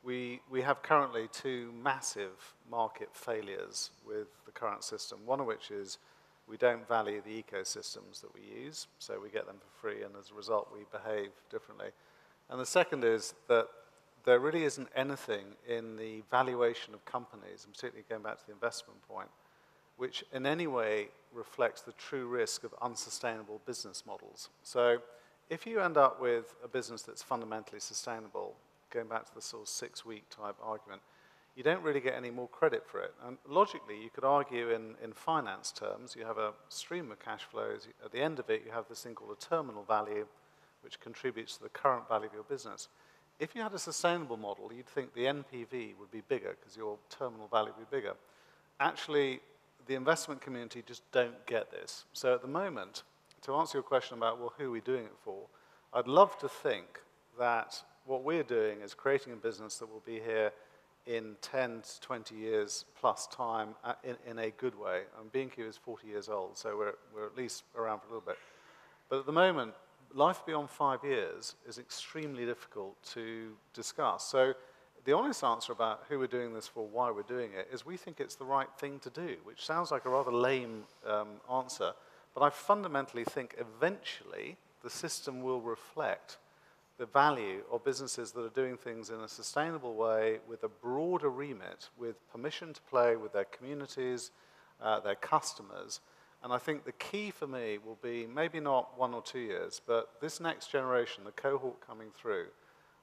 we have currently two massive market failures with the current system, one of which is we don't value the ecosystems that we use, so we get them for free, and as a result, we behave differently. And the second is that there really isn't anything in the valuation of companies, and particularly going back to the investment point, which in any way reflects the true risk of unsustainable business models. So if you end up with a business that's fundamentally sustainable, going back to the sort of 6-week type argument, you don't really get any more credit for it. And logically, you could argue in finance terms, you have a stream of cash flows. At the end of it, you have this thing called a terminal value, which contributes to the current value of your business. If you had a sustainable model, you'd think the NPV would be bigger because your terminal value would be bigger. Actually, the investment community just don't get this. So at the moment, to answer your question about, well, who are we doing it for, I'd love to think that what we're doing is creating a business that will be here in 10 to 20 years plus time in a good way. B&Q is 40 years old, so we're at least around for a little bit. But at the moment, life beyond 5 years is extremely difficult to discuss. So the honest answer about who we're doing this for, why we're doing it, is we think it's the right thing to do, which sounds like a rather lame answer. But I fundamentally think eventually the system will reflect the value of businesses that are doing things in a sustainable way with a broader remit, with permission to play with their communities, their customers. And I think the key for me will be maybe not 1 or 2 years, but this next generation, the cohort coming through,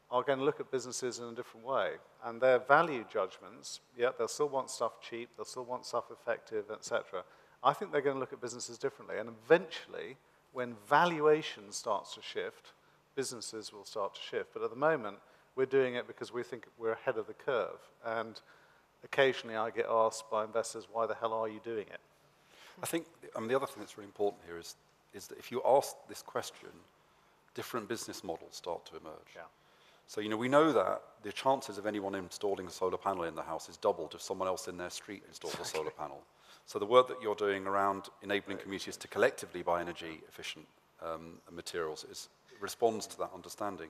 are going to look at businesses in a different way. And their value judgments, they'll still want stuff cheap, they'll still want stuff effective, etc. I think they're going to look at businesses differently. And eventually, when valuation starts to shift, businesses will start to shift. But at the moment, we're doing it because we think we're ahead of the curve. And occasionally I get asked by investors, why the hell are you doing it? I think the other thing that's really important here is that if you ask this question, different business models start to emerge. Yeah. So, we know that the chances of anyone installing a solar panel in the house is doubled if someone else in their street installs a solar panel. So the work that you're doing around enabling communities to collectively buy energy-efficient materials responds to that understanding.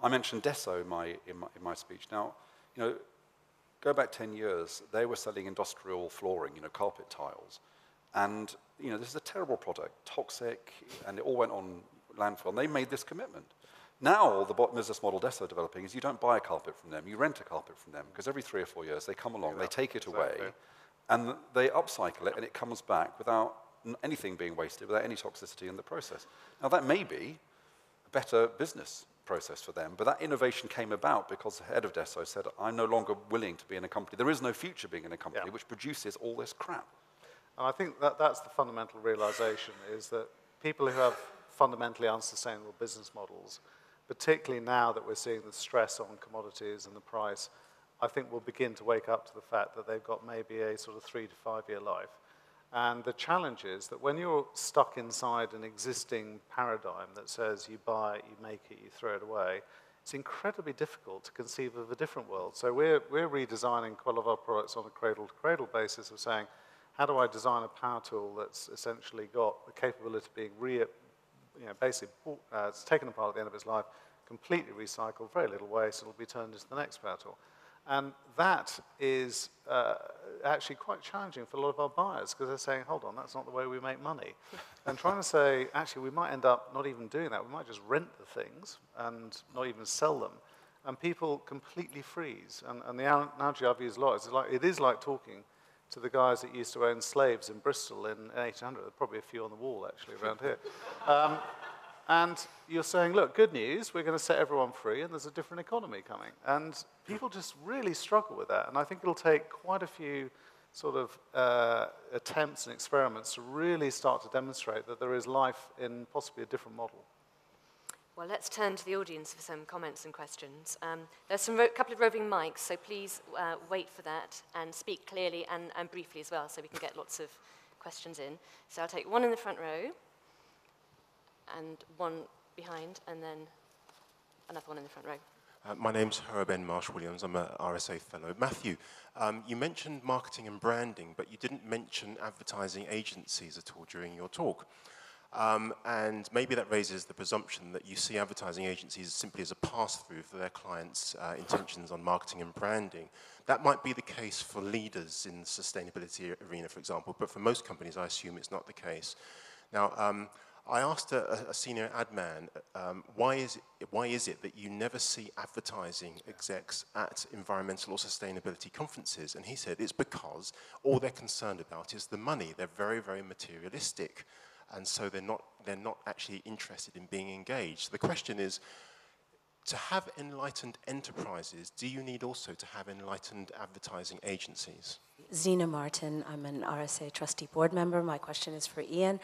I mentioned Desso in my speech. Now, go back 10 years, they were selling industrial flooring, carpet tiles. And, this is a terrible product, toxic, and it all went on landfill. And they made this commitment. Now, the business model Desso are developing is you don't buy a carpet from them, you rent a carpet from them, because every 3 or 4 years they come along, they take it away, and they upcycle it, and it comes back without anything being wasted, without any toxicity in the process. Now, that may be a better business process for them, but that innovation came about because the head of Desso said, I'm no longer willing to be in a company. There is no future being in a company which produces all this crap. And I think that's the fundamental realization, is that people who have fundamentally unsustainable business models, particularly now that we're seeing the stress on commodities and the price, I think will begin to wake up to the fact that they've got maybe a sort of 3 to 5 year life. And the challenge is that when you're stuck inside an existing paradigm that says you buy it, you make it, you throw it away, it's incredibly difficult to conceive of a different world. So we're redesigning quite a lot of our products on a cradle-to-cradle basis of saying, how do I design a power tool that's essentially got the capability of being basically it's taken apart at the end of its life, completely recycled, very little waste, it'll be turned into the next power tool. And that is actually quite challenging for a lot of our buyers, because they're saying, hold on, that's not the way we make money. And trying to say, actually, we might end up not even doing that. We might just rent the things and not even sell them. And people completely freeze. And the analogy I've used a lot is it is like talking to the guys that used to own slaves in Bristol in 1800. There are probably a few on the wall, actually, around here. And you're saying, look, good news, we're going to set everyone free, and there's a different economy coming. And people just really struggle with that. And I think it'll take quite a few sort of attempts and experiments to really start to demonstrate that there is life in possibly a different model. Well, let's turn to the audience for some comments and questions. There's a couple of roving mics, so please wait for that and speak clearly and briefly as well, so we can get lots of questions in. So I'll take one in the front row, and one behind, and then another one in the front row. My name's Herben Marsh-Williams. I'm a RSA fellow. Matthew, you mentioned marketing and branding, but you didn't mention advertising agencies at all during your talk. And maybe that raises the presumption that you see advertising agencies simply as a pass-through for their clients' intentions on marketing and branding. That might be the case for leaders in the sustainability arena, for example, but for most companies, I assume it's not the case. Now, I asked a senior ad man, why is it that you never see advertising execs at environmental or sustainability conferences? And he said it's because all they're concerned about is the money. They're very, very materialistic. And so they're not actually interested in being engaged. So the question is, to have enlightened enterprises, do you need also to have enlightened advertising agencies? Zena Martin, I'm an RSA trustee board member. My question is for Ian.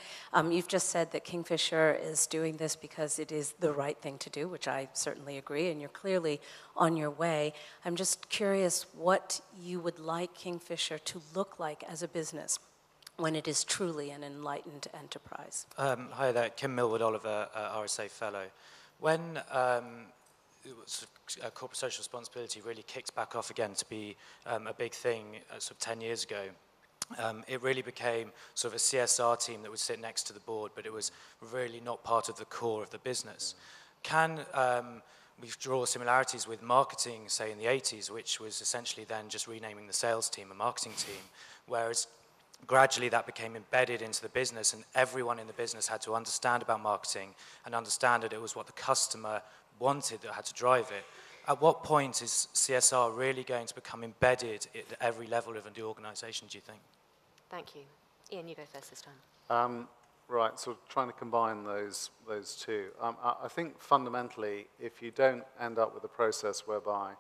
You've just said that Kingfisher is doing this because it is the right thing to do, which I certainly agree, and you're clearly on your way. I'm just curious what you would like Kingfisher to look like as a business when it is truly an enlightened enterprise. Hi there, Kim Millward-Oliver, RSA Fellow. When corporate social responsibility really kicked back off again to be a big thing sort of 10 years ago, it really became sort of a CSR team that would sit next to the board, but it was really not part of the core of the business. Can we draw similarities with marketing, say in the 80s, which was essentially then just renaming the sales team a marketing team, whereas gradually that became embedded into the business, and everyone in the business had to understand about marketing and understand that it was what the customer wanted that had to drive it. At what point is CSR really going to become embedded at every level of the organization, do you think? Thank you. Ian, you go first this time. Right, so trying to combine those two. I think fundamentally, if you don't end up with a process whereby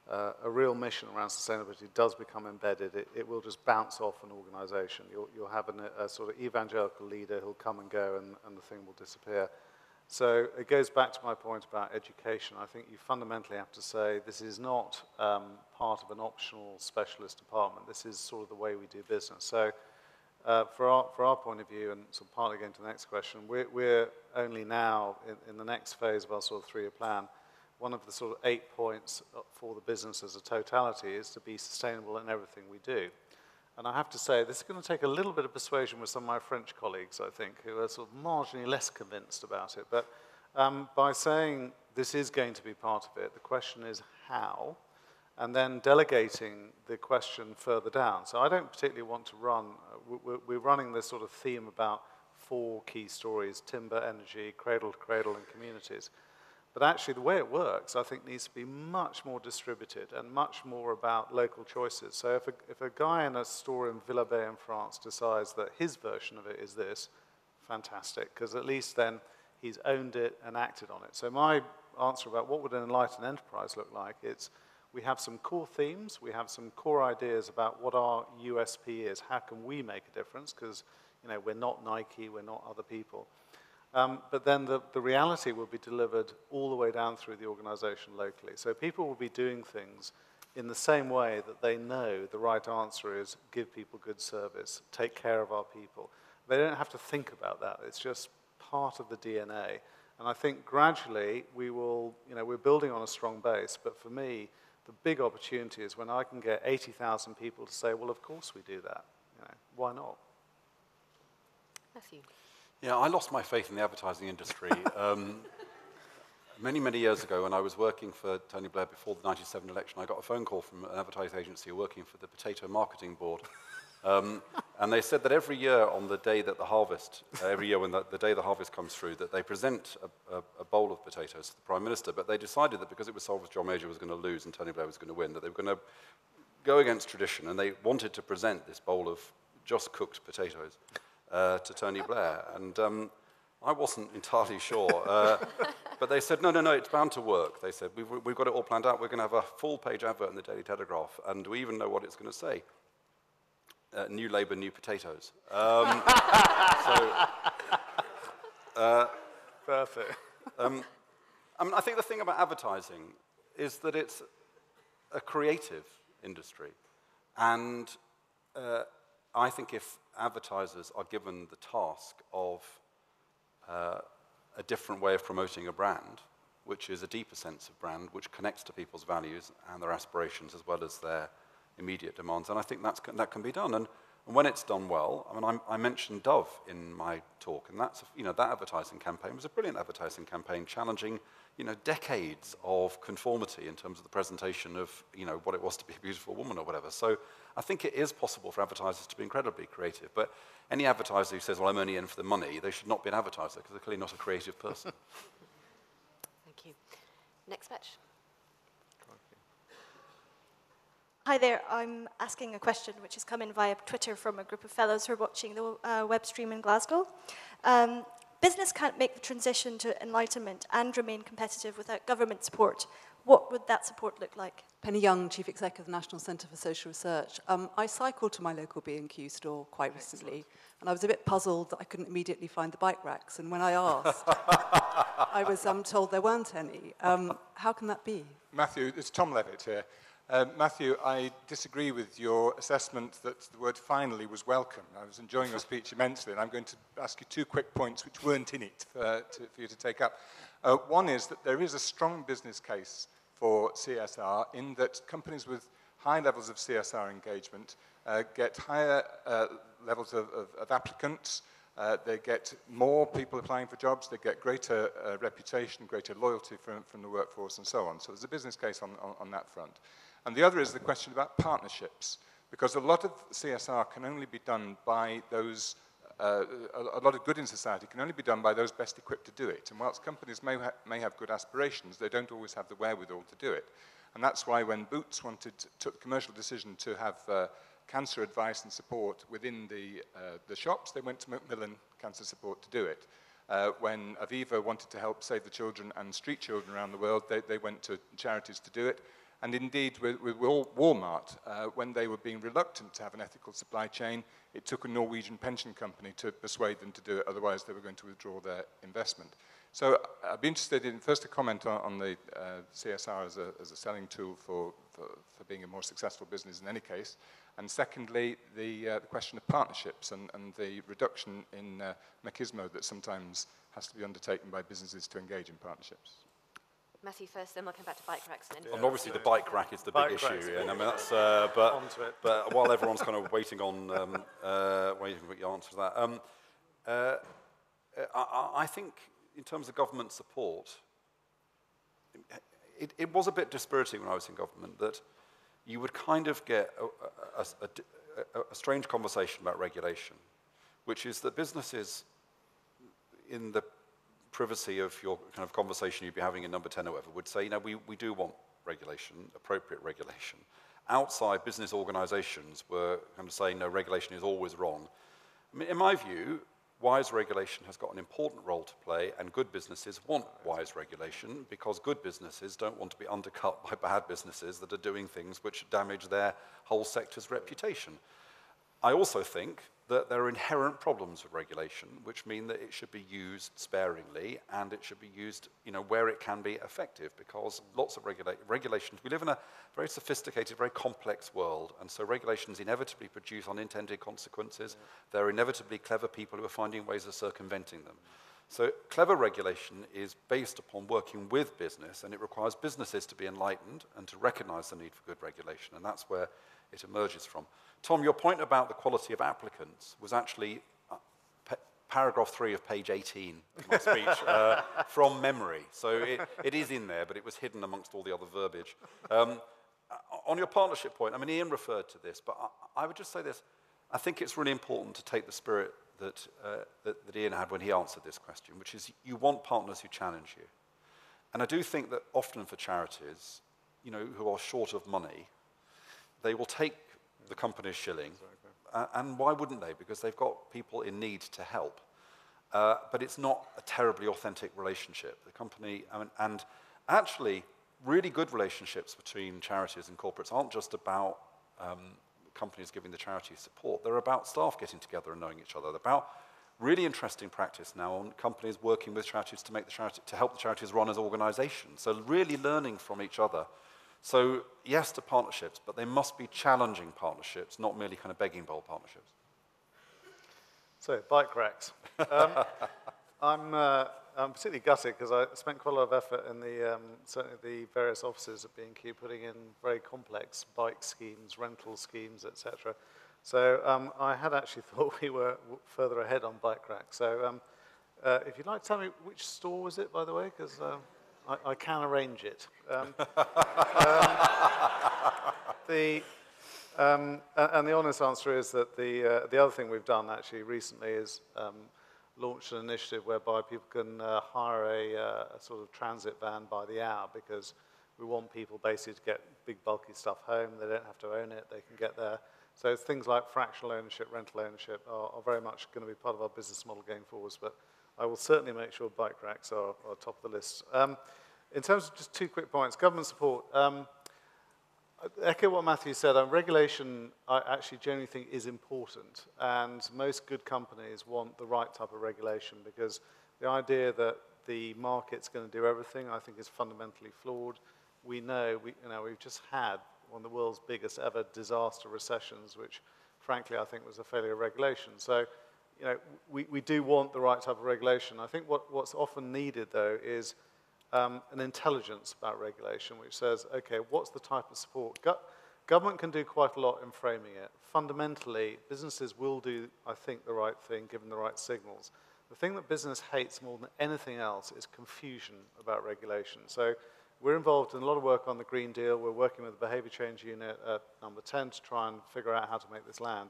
a real mission around sustainability does become embedded, it will just bounce off an organization. You'll have a sort of evangelical leader who'll come and go, and the thing will disappear. So it goes back to my point about education. I think you fundamentally have to say this is not part of an optional specialist department. This is sort of the way we do business. So for our point of view, and sort of partly going to the next question, we're only now in the next phase of our sort of 3-year plan. One of the sort of 8 points for the business as a totality is to be sustainable in everything we do. And I have to say, this is going to take a little bit of persuasion with some of my French colleagues, I think, who are sort of marginally less convinced about it. But by saying this is going to be part of it, the question is how, and then delegating the question further down. So I don't particularly want to run, we're running this sort of theme about 4 key stories: timber, energy, cradle to cradle, and communities. But actually, the way it works, I think, needs to be much more distributed and much more about local choices. So if a guy in a store in Villabé in France decides that his version of it is this, fantastic, because at least then he's owned it and acted on it. So my answer about what would an enlightened enterprise look like, it's we have some core themes, we have some core ideas about what our USP is, how can we make a difference, because we're not Nike, we're not other people. But then the reality will be delivered all the way down through the organization locally. So people will be doing things in the same way that they know the right answer is give people good service, take care of our people. They don't have to think about that. It's just part of the DNA. And I think gradually we will, we're building on a strong base. But for me, the big opportunity is when I can get 80,000 people to say, well, of course we do that. Why not? Matthew. Yeah, I lost my faith in the advertising industry many, many years ago when I was working for Tony Blair before the 1997 election. I got a phone call from an advertising agency working for the Potato Marketing Board. And they said that every year on the day that the harvest, every year when the day the harvest comes through, that they present a bowl of potatoes to the Prime Minister, but they decided that because it was so obvious John Major was going to lose and Tony Blair was going to win, that they were going to go against tradition, and they wanted to present this bowl of just cooked potatoes to Tony Blair. And I wasn't entirely sure, but they said, no, it's bound to work. They said, we've got it all planned out. We're going to have a full-page advert in the Daily Telegraph, and we even know what it's going to say. New Labour, new potatoes. Perfect. I mean, I think the thing about advertising is that it's a creative industry. And I think if advertisers are given the task of a different way of promoting a brand, which is a deeper sense of brand, which connects to people's values and their aspirations as well as their immediate demands, and I think that can be done. And when it's done well, I mean, I mentioned Dove in my talk, and that's, that advertising campaign was a brilliant advertising campaign, challenging, decades of conformity in terms of the presentation of, what it was to be a beautiful woman or whatever. So I think it is possible for advertisers to be incredibly creative, but any advertiser who says, well, I'm only in for the money, they should not be an advertiser because they're clearly not a creative person. Thank you. Next batch. Hi there, I'm asking a question which has come in via Twitter from a group of fellows who are watching the web stream in Glasgow. Business can't make the transition to enlightenment and remain competitive without government support. What would that support look like? Penny Young, Chief Executive of the National Centre for Social Research. I cycled to my local B&Q store quite recently, and I was a bit puzzled that I couldn't immediately find the bike racks, and when I asked, I was told there weren't any. How can that be? Matthew, it's Tom Levitt here. Matthew, I disagree with your assessment that the word finally was welcome. I was enjoying your speech immensely, and I'm going to ask you two quick points which weren't in it for you to take up. One is that there is a strong business case for CSR in that companies with high levels of CSR engagement get higher levels of applicants, they get more people applying for jobs, they get greater reputation, greater loyalty from the workforce, and so on. So there's a business case on that front. And the other is the question about partnerships, because a lot of CSR can only be done by those, a lot of good in society can only be done by those best equipped to do it. And whilst companies may have good aspirations, they don't always have the wherewithal to do it. And that's why when Boots took the commercial decision to have cancer advice and support within the shops, they went to Macmillan Cancer Support to do it. When Aviva wanted to help save the children and street children around the world, they went to charities to do it. And indeed, with Walmart, when they were being reluctant to have an ethical supply chain, it took a Norwegian pension company to persuade them to do it, otherwise they were going to withdraw their investment. So I'd be interested in, first, a comment on the CSR as a selling tool for being a more successful business in any case, and secondly, the question of partnerships and the reduction in machismo that sometimes has to be undertaken by businesses to engage in partnerships. Matthew first, then we'll come back to bike racks. And And obviously the bike rack is the big issue, and I mean that's. But while everyone's kind of waiting for your answer to that, I think in terms of government support, it was a bit dispiriting when I was in government that you would kind of get a strange conversation about regulation, which is that businesses in the privacy of your kind of conversation you'd be having in number 10 or whatever would say, we do want regulation, appropriate regulation. Outside, business organizations were kind of saying, no, regulation is always wrong. I mean, in my view, wise regulation has got an important role to play, and good businesses want wise regulation because good businesses don't want to be undercut by bad businesses that are doing things which damage their whole sector's reputation. I also think that there are inherent problems with regulation, which mean that it should be used sparingly and it should be used, where it can be effective, because lots of regulations, we live in a very sophisticated, very complex world, and so regulations inevitably produce unintended consequences. There are inevitably clever people who are finding ways of circumventing them. So clever regulation is based upon working with business, and it requires businesses to be enlightened and to recognize the need for good regulation, and that's where it emerges from. Tom, your point about the quality of applicants was actually paragraph 3 of page 18 of my speech from memory. So it is in there, but it was hidden amongst all the other verbiage. On your partnership point, I mean, Ian referred to this, but I would just say this. I think it's really important to take the spirit that Ian had when he answered this question, which is you want partners who challenge you. And I do think that often for charities, you know, who are short of money, they will take the company's shilling, and why wouldn't they? Because they've got people in need to help. But it's not a terribly authentic relationship. The company, and actually, really good relationships between charities and corporates aren't just about companies giving the charity support. They're about staff getting together and knowing each other. They're about really interesting practice now on companies working with charities to make the charity, to help the charities run as organizations. So really learning from each other. So yes to partnerships, but they must be challenging partnerships, not merely kind of begging bowl partnerships. So bike racks. I'm particularly gutted because I spent quite a lot of effort in certainly the various offices at B&Q putting in very complex bike schemes, rental schemes, etc. So I had actually thought we were further ahead on bike racks. So if you'd like to tell me which store was it, by the way, because I can arrange it. And the honest answer is that the other thing we've done actually recently is launched an initiative whereby people can hire a sort of transit van by the hour, because we want people basically to get big bulky stuff home. They don't have to own it. They can get there. So things like fractional ownership, rental ownership are very much going to be part of our business model going forwards. But I will certainly make sure bike racks are top of the list. In terms of just 2 quick points, government support. Echo what Matthew said. Regulation, I actually genuinely think, is important, and most good companies want the right type of regulation, because the idea that the market's going to do everything, I think, is fundamentally flawed. We know, we've just had one of the world's biggest ever disaster recessions, which, frankly, I think was a failure of regulation. So, we do want the right type of regulation. I think what's often needed, though, is an intelligence about regulation, which says, okay, what's the type of support? Government can do quite a lot in framing it. Fundamentally, businesses will do, I think, the right thing, given the right signals. The thing that business hates more than anything else is confusion about regulation. So we're involved in a lot of work on the Green Deal. We're working with the Behavior Change Unit at number 10 to try and figure out how to make this land.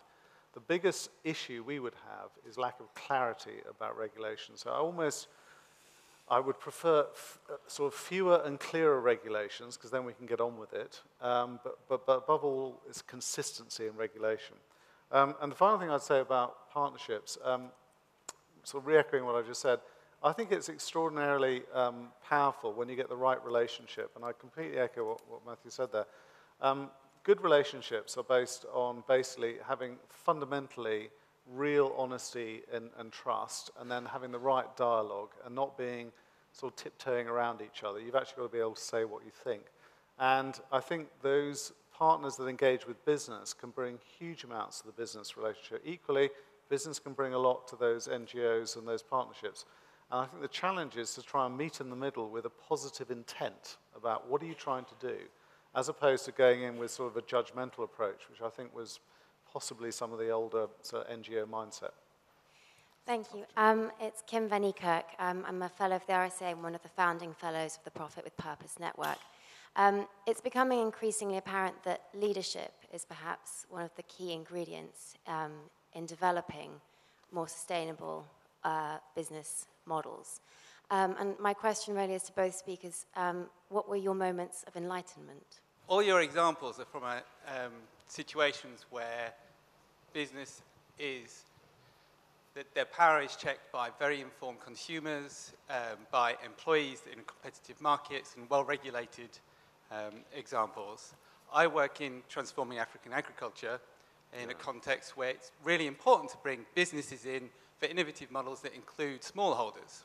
The biggest issue we would have is lack of clarity about regulation. So I would prefer sort of fewer and clearer regulations, because then we can get on with it. But above all, is consistency in regulation. And the final thing I'd say about partnerships, sort of re-echoing what I just said, I think it's extraordinarily powerful when you get the right relationship. And I completely echo what Matthew said there. Good relationships are based on basically having fundamentally real honesty and trust, and then having the right dialogue and not being sort of tiptoeing around each other. You've actually got to be able to say what you think. And I think those partners that engage with business can bring huge amounts to the business relationship. Equally, business can bring a lot to those NGOs and those partnerships. And I think the challenge is to try and meet in the middle with a positive intent about what are you trying to do, as opposed to going in with sort of a judgmental approach, which I think was possibly some of the older sort of NGO mindset. Thank you. It's Kim Van Niekerk. I'm a fellow of the RSA and one of the founding fellows of the Profit with Purpose Network. It's becoming increasingly apparent that leadership is perhaps one of the key ingredients in developing more sustainable business models. And my question really is to both speakers, what were your moments of enlightenment? All your examples are from situations where business is, that their power is checked by very informed consumers, by employees in competitive markets, and well-regulated examples. I work in transforming African agriculture in a context where it's really important to bring businesses in for innovative models that include smallholders.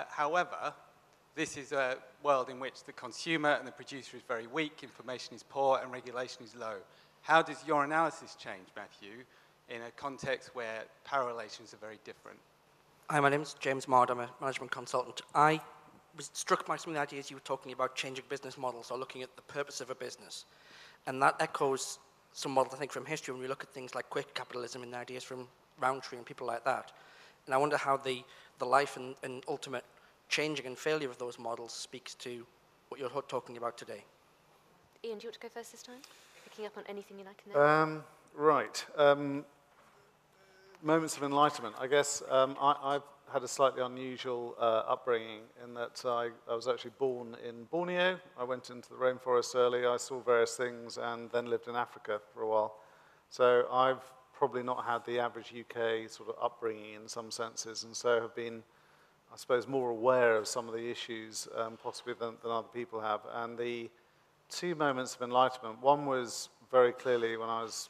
However, this is a world in which the consumer and the producer is very weak, information is poor, and regulation is low. How does your analysis change, Matthew, in a context where power relations are very different? Hi, my name is James Mard. I'm a management consultant. I was struck by some of the ideas you were talking about, changing business models or looking at the purpose of a business. And that echoes some models, I think, from history when we look at things like quick capitalism and ideas from Roundtree and people like that. And I wonder how the life and ultimate changing and failure of those models speaks to what you're talking about today. Ian, do you want to go first this time? Picking up on anything you like in there? Right. Moments of enlightenment. I guess I've had a slightly unusual upbringing in that I was actually born in Borneo. I went into the rainforest early. I saw various things and then lived in Africa for a while. So I've probably not had the average UK sort of upbringing in some senses, and so have been, I suppose, more aware of some of the issues possibly than other people have. And the two moments of enlightenment, one was very clearly when I was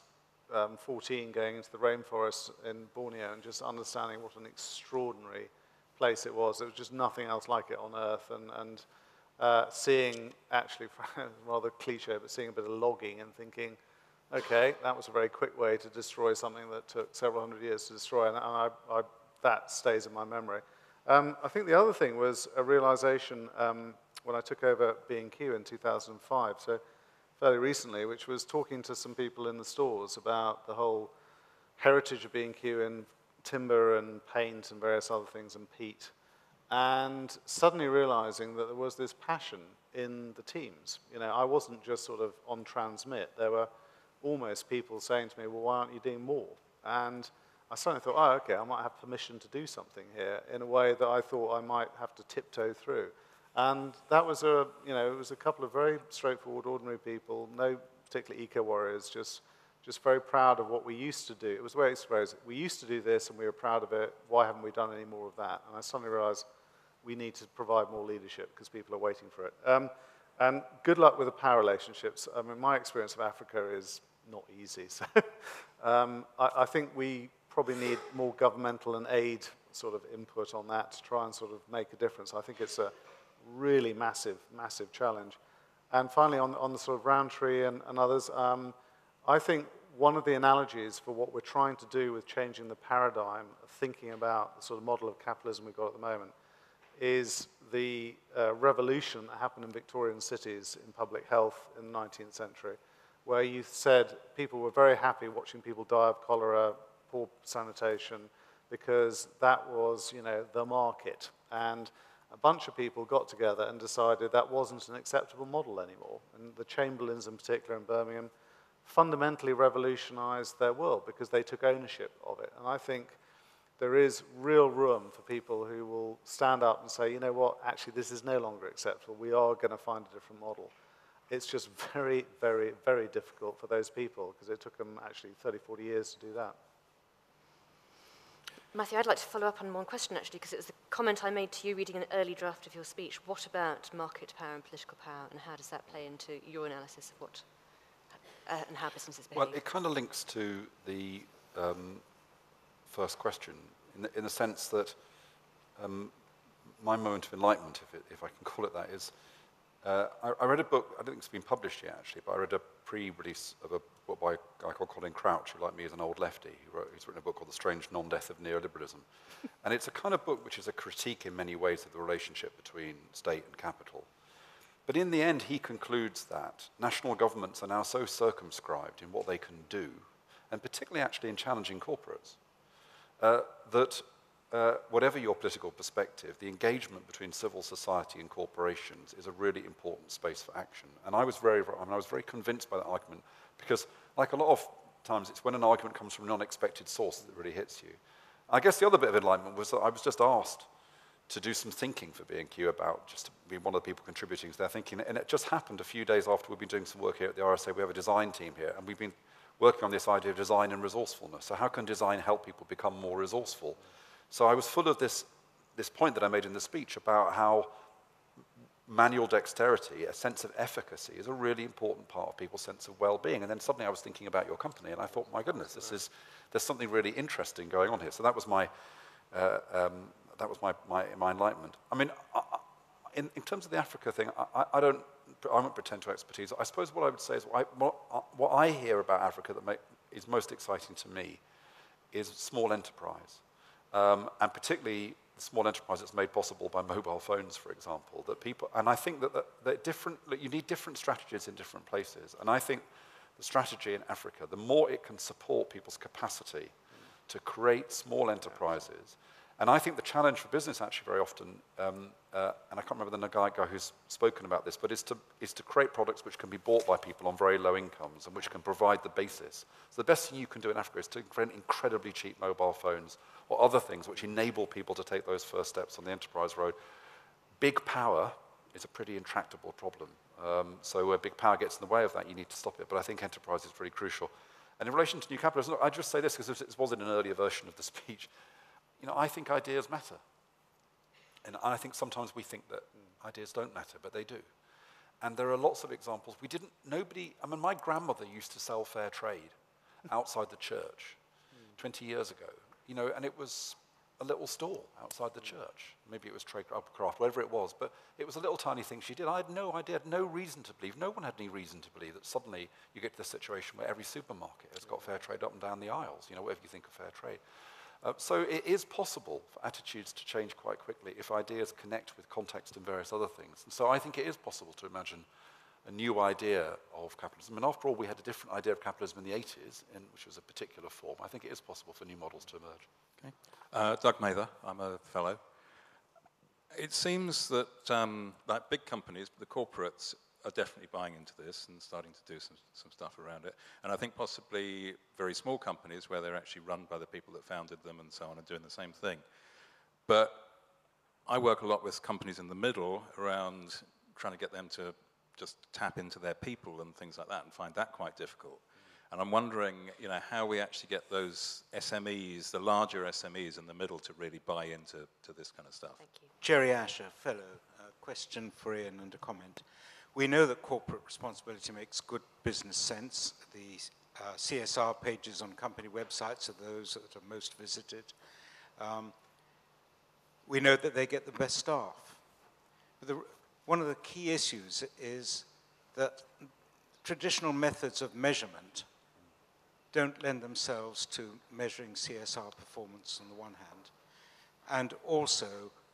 14, going into the rainforest in Borneo and just understanding what an extraordinary place it was. There was just nothing else like it on Earth, and seeing, actually, rather cliche, but seeing a bit of logging and thinking, okay, that was a very quick way to destroy something that took several hundred years to destroy, and that stays in my memory. I think the other thing was a realization when I took over B&Q in 2005, so fairly recently, which was talking to some people in the stores about the whole heritage of B&Q in timber and paint and various other things and peat, and suddenly realizing that there was this passion in the teams. You know, I wasn't just sort of on transmit. There were almost people saying to me, well, why aren't you doing more? And I suddenly thought, oh, okay, I might have permission to do something here in a way that I thought I might have to tiptoe through. And that was it was a couple of very straightforward, ordinary people, no particular eco-warriors, just very proud of what we used to do. It was the way it's phrased. We used to do this and we were proud of it. Why haven't we done any more of that? And I suddenly realized we need to provide more leadership because people are waiting for it. And good luck with the power relationships. I mean, my experience of Africa is not easy. So I think we probably need more governmental and aid sort of input on that to try and sort of make a difference. I think it's a really massive, massive challenge. And finally, on the sort of Roundtree and others, I think one of the analogies for what we're trying to do with changing the paradigm of thinking about the sort of model of capitalism we've got at the moment is the revolution that happened in Victorian cities in public health in the 19th century, where you said people were very happy watching people die of cholera, poor sanitation, because that was, the market. And a bunch of people got together and decided that wasn't an acceptable model anymore. And the Chamberlains in particular in Birmingham fundamentally revolutionized their world because they took ownership of it. And I think there is real room for people who will stand up and say, you know what, actually this is no longer acceptable. We are going to find a different model. It's just very, very, very difficult for those people because it took them actually 30, 40 years to do that. Matthew, I'd like to follow up on one question, actually, because it was the comment I made to you reading an early draft of your speech. What about market power and political power, and how does that play into your analysis of what and how businesses behave? Well, it kind of links to the first question, in the sense that my moment of enlightenment, if I can call it that, is I read a book, I don't think it's been published yet, actually, but I read a pre-release of a book by a guy called Colin Crouch, who, like me, is an old lefty. He's written a book called The Strange Non-Death of Neoliberalism. And it's a kind of book which is a critique in many ways of the relationship between state and capital. But in the end, he concludes that national governments are now so circumscribed in what they can do, and particularly actually in challenging corporates, that whatever your political perspective, the engagement between civil society and corporations is a really important space for action. And I was very convinced by that argument, because like a lot of times, it's when an argument comes from an unexpected source that it really hits you. I guess the other bit of enlightenment was that I was just asked to do some thinking for B&Q about just to be one of the people contributing to their thinking. And it just happened a few days after we'd been doing some work here at the RSA. We have a design team here, and we've been working on this idea of design and resourcefulness. So how can design help people become more resourceful? So I was full of this point that I made in the speech about how manual dexterity, a sense of efficacy, is a really important part of people's sense of well-being. And then suddenly I was thinking about your company, and I thought, my goodness, there's something really interesting going on here. So that was my enlightenment. I mean, in terms of the Africa thing, I won't pretend to expertise. I suppose what I would say is what I hear about Africa that is most exciting to me is small enterprise, and particularly the small enterprise that's made possible by mobile phones, for example. That people, and I think that you need different strategies in different places. And I think the strategy in Africa, the more it can support people's capacity to create small enterprises And I think the challenge for business actually very often, and I can't remember the guy who's spoken about this, but is to create products which can be bought by people on very low incomes and which can provide the basis. So the best thing you can do in Africa is to create incredibly cheap mobile phones or other things which enable people to take those first steps on the enterprise road. Big power is a pretty intractable problem. So where big power gets in the way of that, you need to stop it. But I think enterprise is pretty crucial. And in relation to new capitalism, I just say this because it was in an earlier version of the speech. I think ideas matter. And I think sometimes we think that ideas don't matter, but they do. And there are lots of examples. My grandmother used to sell fair trade outside the church 20 years ago, and it was a little stall outside the church. Maybe it was trade craft, whatever it was, but it was a little tiny thing she did. I had no idea, no reason to believe, no one had any reason to believe that suddenly you get to the situation where every supermarket has got fair trade up and down the aisles, whatever you think of fair trade. So it is possible for attitudes to change quite quickly if ideas connect with context and various other things. And so I think it is possible to imagine a new idea of capitalism. And after all, we had a different idea of capitalism in the 80s, which was a particular form. I think it is possible for new models to emerge. Okay. Doug Mather, I'm a fellow. It seems that like big companies, the corporates, are definitely buying into this and starting to do some stuff around it. And I think possibly very small companies where they're actually run by the people that founded them and so on are doing the same thing. But I work a lot with companies in the middle around trying to get them to just tap into their people and things like that and find that quite difficult. And I'm wondering, how we actually get those SMEs, the larger SMEs in the middle to really buy into this kind of stuff. Thank you. Jerry Asher, fellow. Question for Ian and a comment. We know that corporate responsibility makes good business sense. The CSR pages on company websites are those that are most visited. We know that they get the best staff. But one of the key issues is that traditional methods of measurement don't lend themselves to measuring CSR performance on the one hand, and also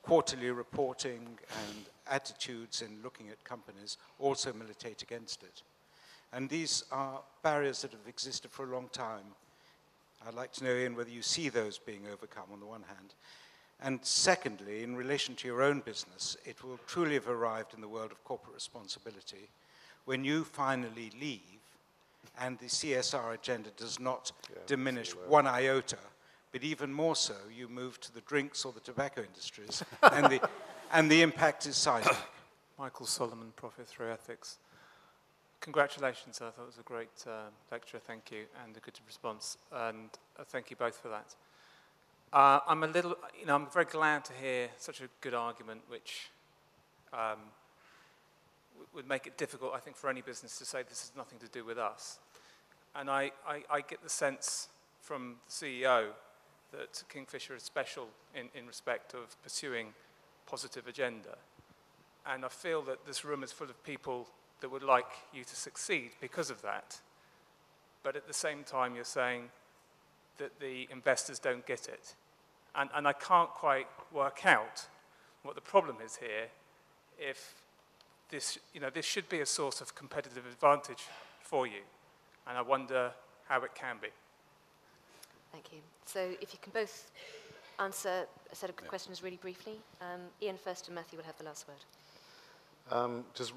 quarterly reporting and attitudes in looking at companies also militate against it. And these are barriers that have existed for a long time. I'd like to know, Ian, whether you see those being overcome on the one hand. And secondly, in relation to your own business, it will truly have arrived in the world of corporate responsibility when you finally leave and the CSR agenda does not diminish one iota, but even more so, you move to the drinks or the tobacco industries, and the impact is seismic. Michael Solomon, Profit Through Ethics. Congratulations, I thought it was a great lecture, thank you, and a good response, and thank you both for that. I'm very glad to hear such a good argument, which would make it difficult, I think, for any business to say this has nothing to do with us. And I get the sense from the CEO that Kingfisher is special in respect of pursuing positive agenda. And I feel that this room is full of people that would like you to succeed because of that. But at the same time, you're saying that the investors don't get it. And I can't quite work out what the problem is here if this should be a source of competitive advantage for you. And I wonder how it can be. Thank you. So if you can both answer a set of questions really briefly. Ian first and Matthew will have the last word. Just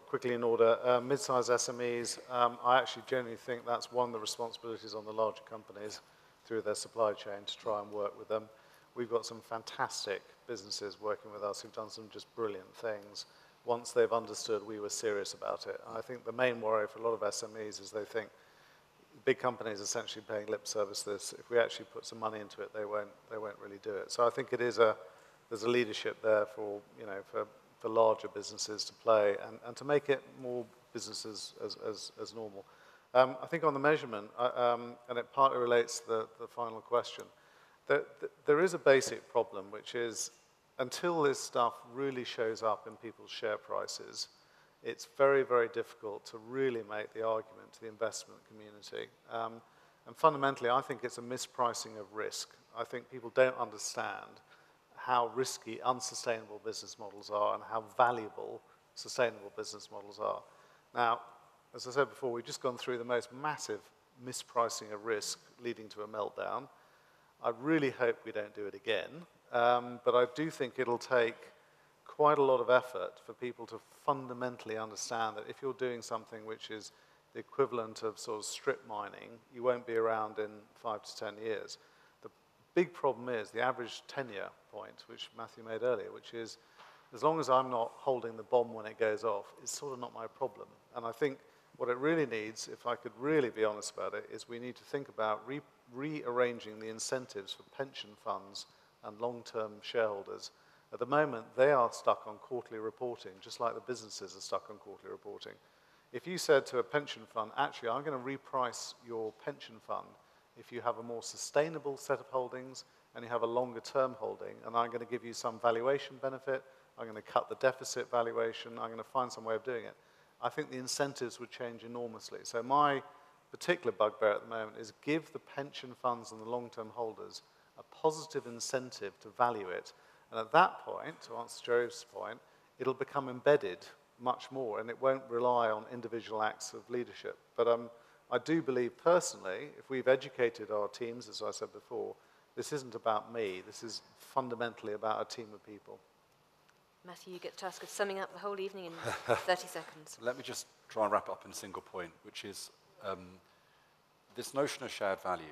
quickly in order, mid-sized SMEs, I actually genuinely think that's one of the responsibilities on the larger companies through their supply chain to try and work with them. We've got some fantastic businesses working with us who've done some just brilliant things once they've understood we were serious about it. And I think the main worry for a lot of SMEs is they think big companies essentially paying lip service to this. If we actually put some money into it, they won't really do it. So I think there's a leadership there for larger businesses to play and to make it more businesses as normal. I think on the measurement, and it partly relates to the final question, there is a basic problem, which is until this stuff really shows up in people's share prices, it's very, very difficult to really make the argument to the investment community. And fundamentally, I think it's a mispricing of risk. I think people don't understand how risky unsustainable business models are and how valuable sustainable business models are. Now, as I said before, we've just gone through the most massive mispricing of risk leading to a meltdown. I really hope we don't do it again, but I do think it'll take quite a lot of effort for people to fundamentally understand that if you're doing something which is the equivalent of sort of strip mining, you won't be around in 5 to 10 years. The big problem is the average tenure point, which Matthew made earlier, which is as long as I'm not holding the bomb when it goes off, it's sort of not my problem. And I think what it really needs, if I could really be honest about it, is we need to think about rearranging the incentives for pension funds and long-term shareholders. At the moment, they are stuck on quarterly reporting, just like the businesses are stuck on quarterly reporting. If you said to a pension fund, actually, I'm going to reprice your pension fund if you have a more sustainable set of holdings and you have a longer-term holding, and I'm going to give you some valuation benefit, I'm going to cut the deficit valuation, I'm going to find some way of doing it, I think the incentives would change enormously. So my particular bugbear at the moment is give the pension funds and the long-term holders a positive incentive to value it. And at that point, to answer Joe's point, it'll become embedded much more, and it won't rely on individual acts of leadership. But I do believe personally, if we've educated our teams, as I said before, this isn't about me. This is fundamentally about a team of people. Matthew, you get the task of summing up the whole evening in 30 seconds. Let me just try and wrap up in a single point, which is this notion of shared value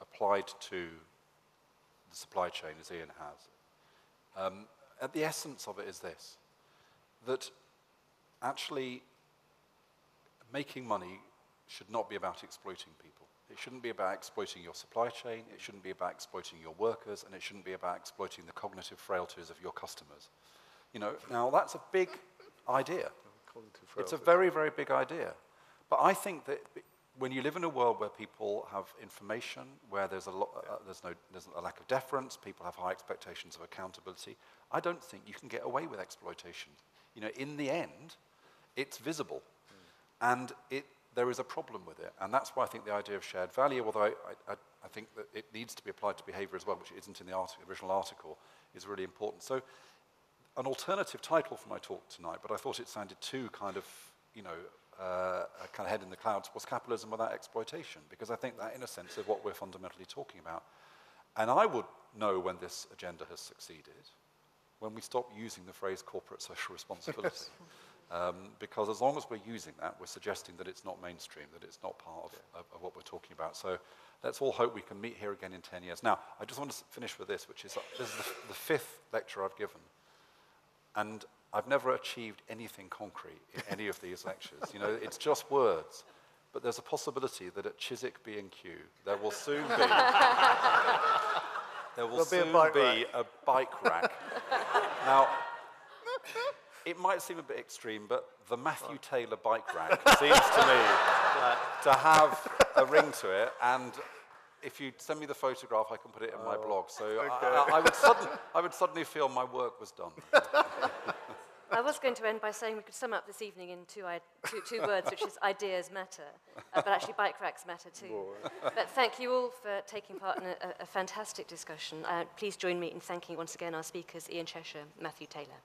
applied to the supply chain, as Ian has. At the essence of it is this, that actually making money should not be about exploiting people. It shouldn't be about exploiting your supply chain, it shouldn't be about exploiting your workers, and it shouldn't be about exploiting the cognitive frailties of your customers. You know, now that's a big idea. It's a very, very big idea. But I think that when you live in a world where people have information, where there's a lack of deference, people have high expectations of accountability, I don't think you can get away with exploitation. You know, in the end, it's visible, and there is a problem with it, and that's why I think the idea of shared value, although I think that it needs to be applied to behaviour as well, which isn't in the original article, is really important. So, an alternative title for my talk tonight, but I thought it sounded too kind of, you know, kind of head in the clouds, was Capitalism Without Exploitation, because I think that, in a sense, is what we're fundamentally talking about. And I would know when this agenda has succeeded, when we stop using the phrase corporate social responsibility. Because as long as we're using that, we're suggesting that it's not mainstream, that it's not part of what we're talking about. So let's all hope we can meet here again in 10 years. Now, I just want to finish with this, which is this is the fifth lecture I've given. And I've never achieved anything concrete in any of these lectures. You know, it's just words. But there's a possibility that at Chiswick B&Q, there will soon be a bike rack. Now, it might seem a bit extreme, but the Matthew Taylor bike rack seems to me to have a ring to it. And if you send me the photograph, I can put it in my blog. So okay. I would suddenly feel my work was done. I was going to end by saying we could sum up this evening in two words, which is ideas matter, but actually bike racks matter too. But thank you all for taking part in a fantastic discussion. Please join me in thanking once again our speakers, Ian Cheshire, Matthew Taylor.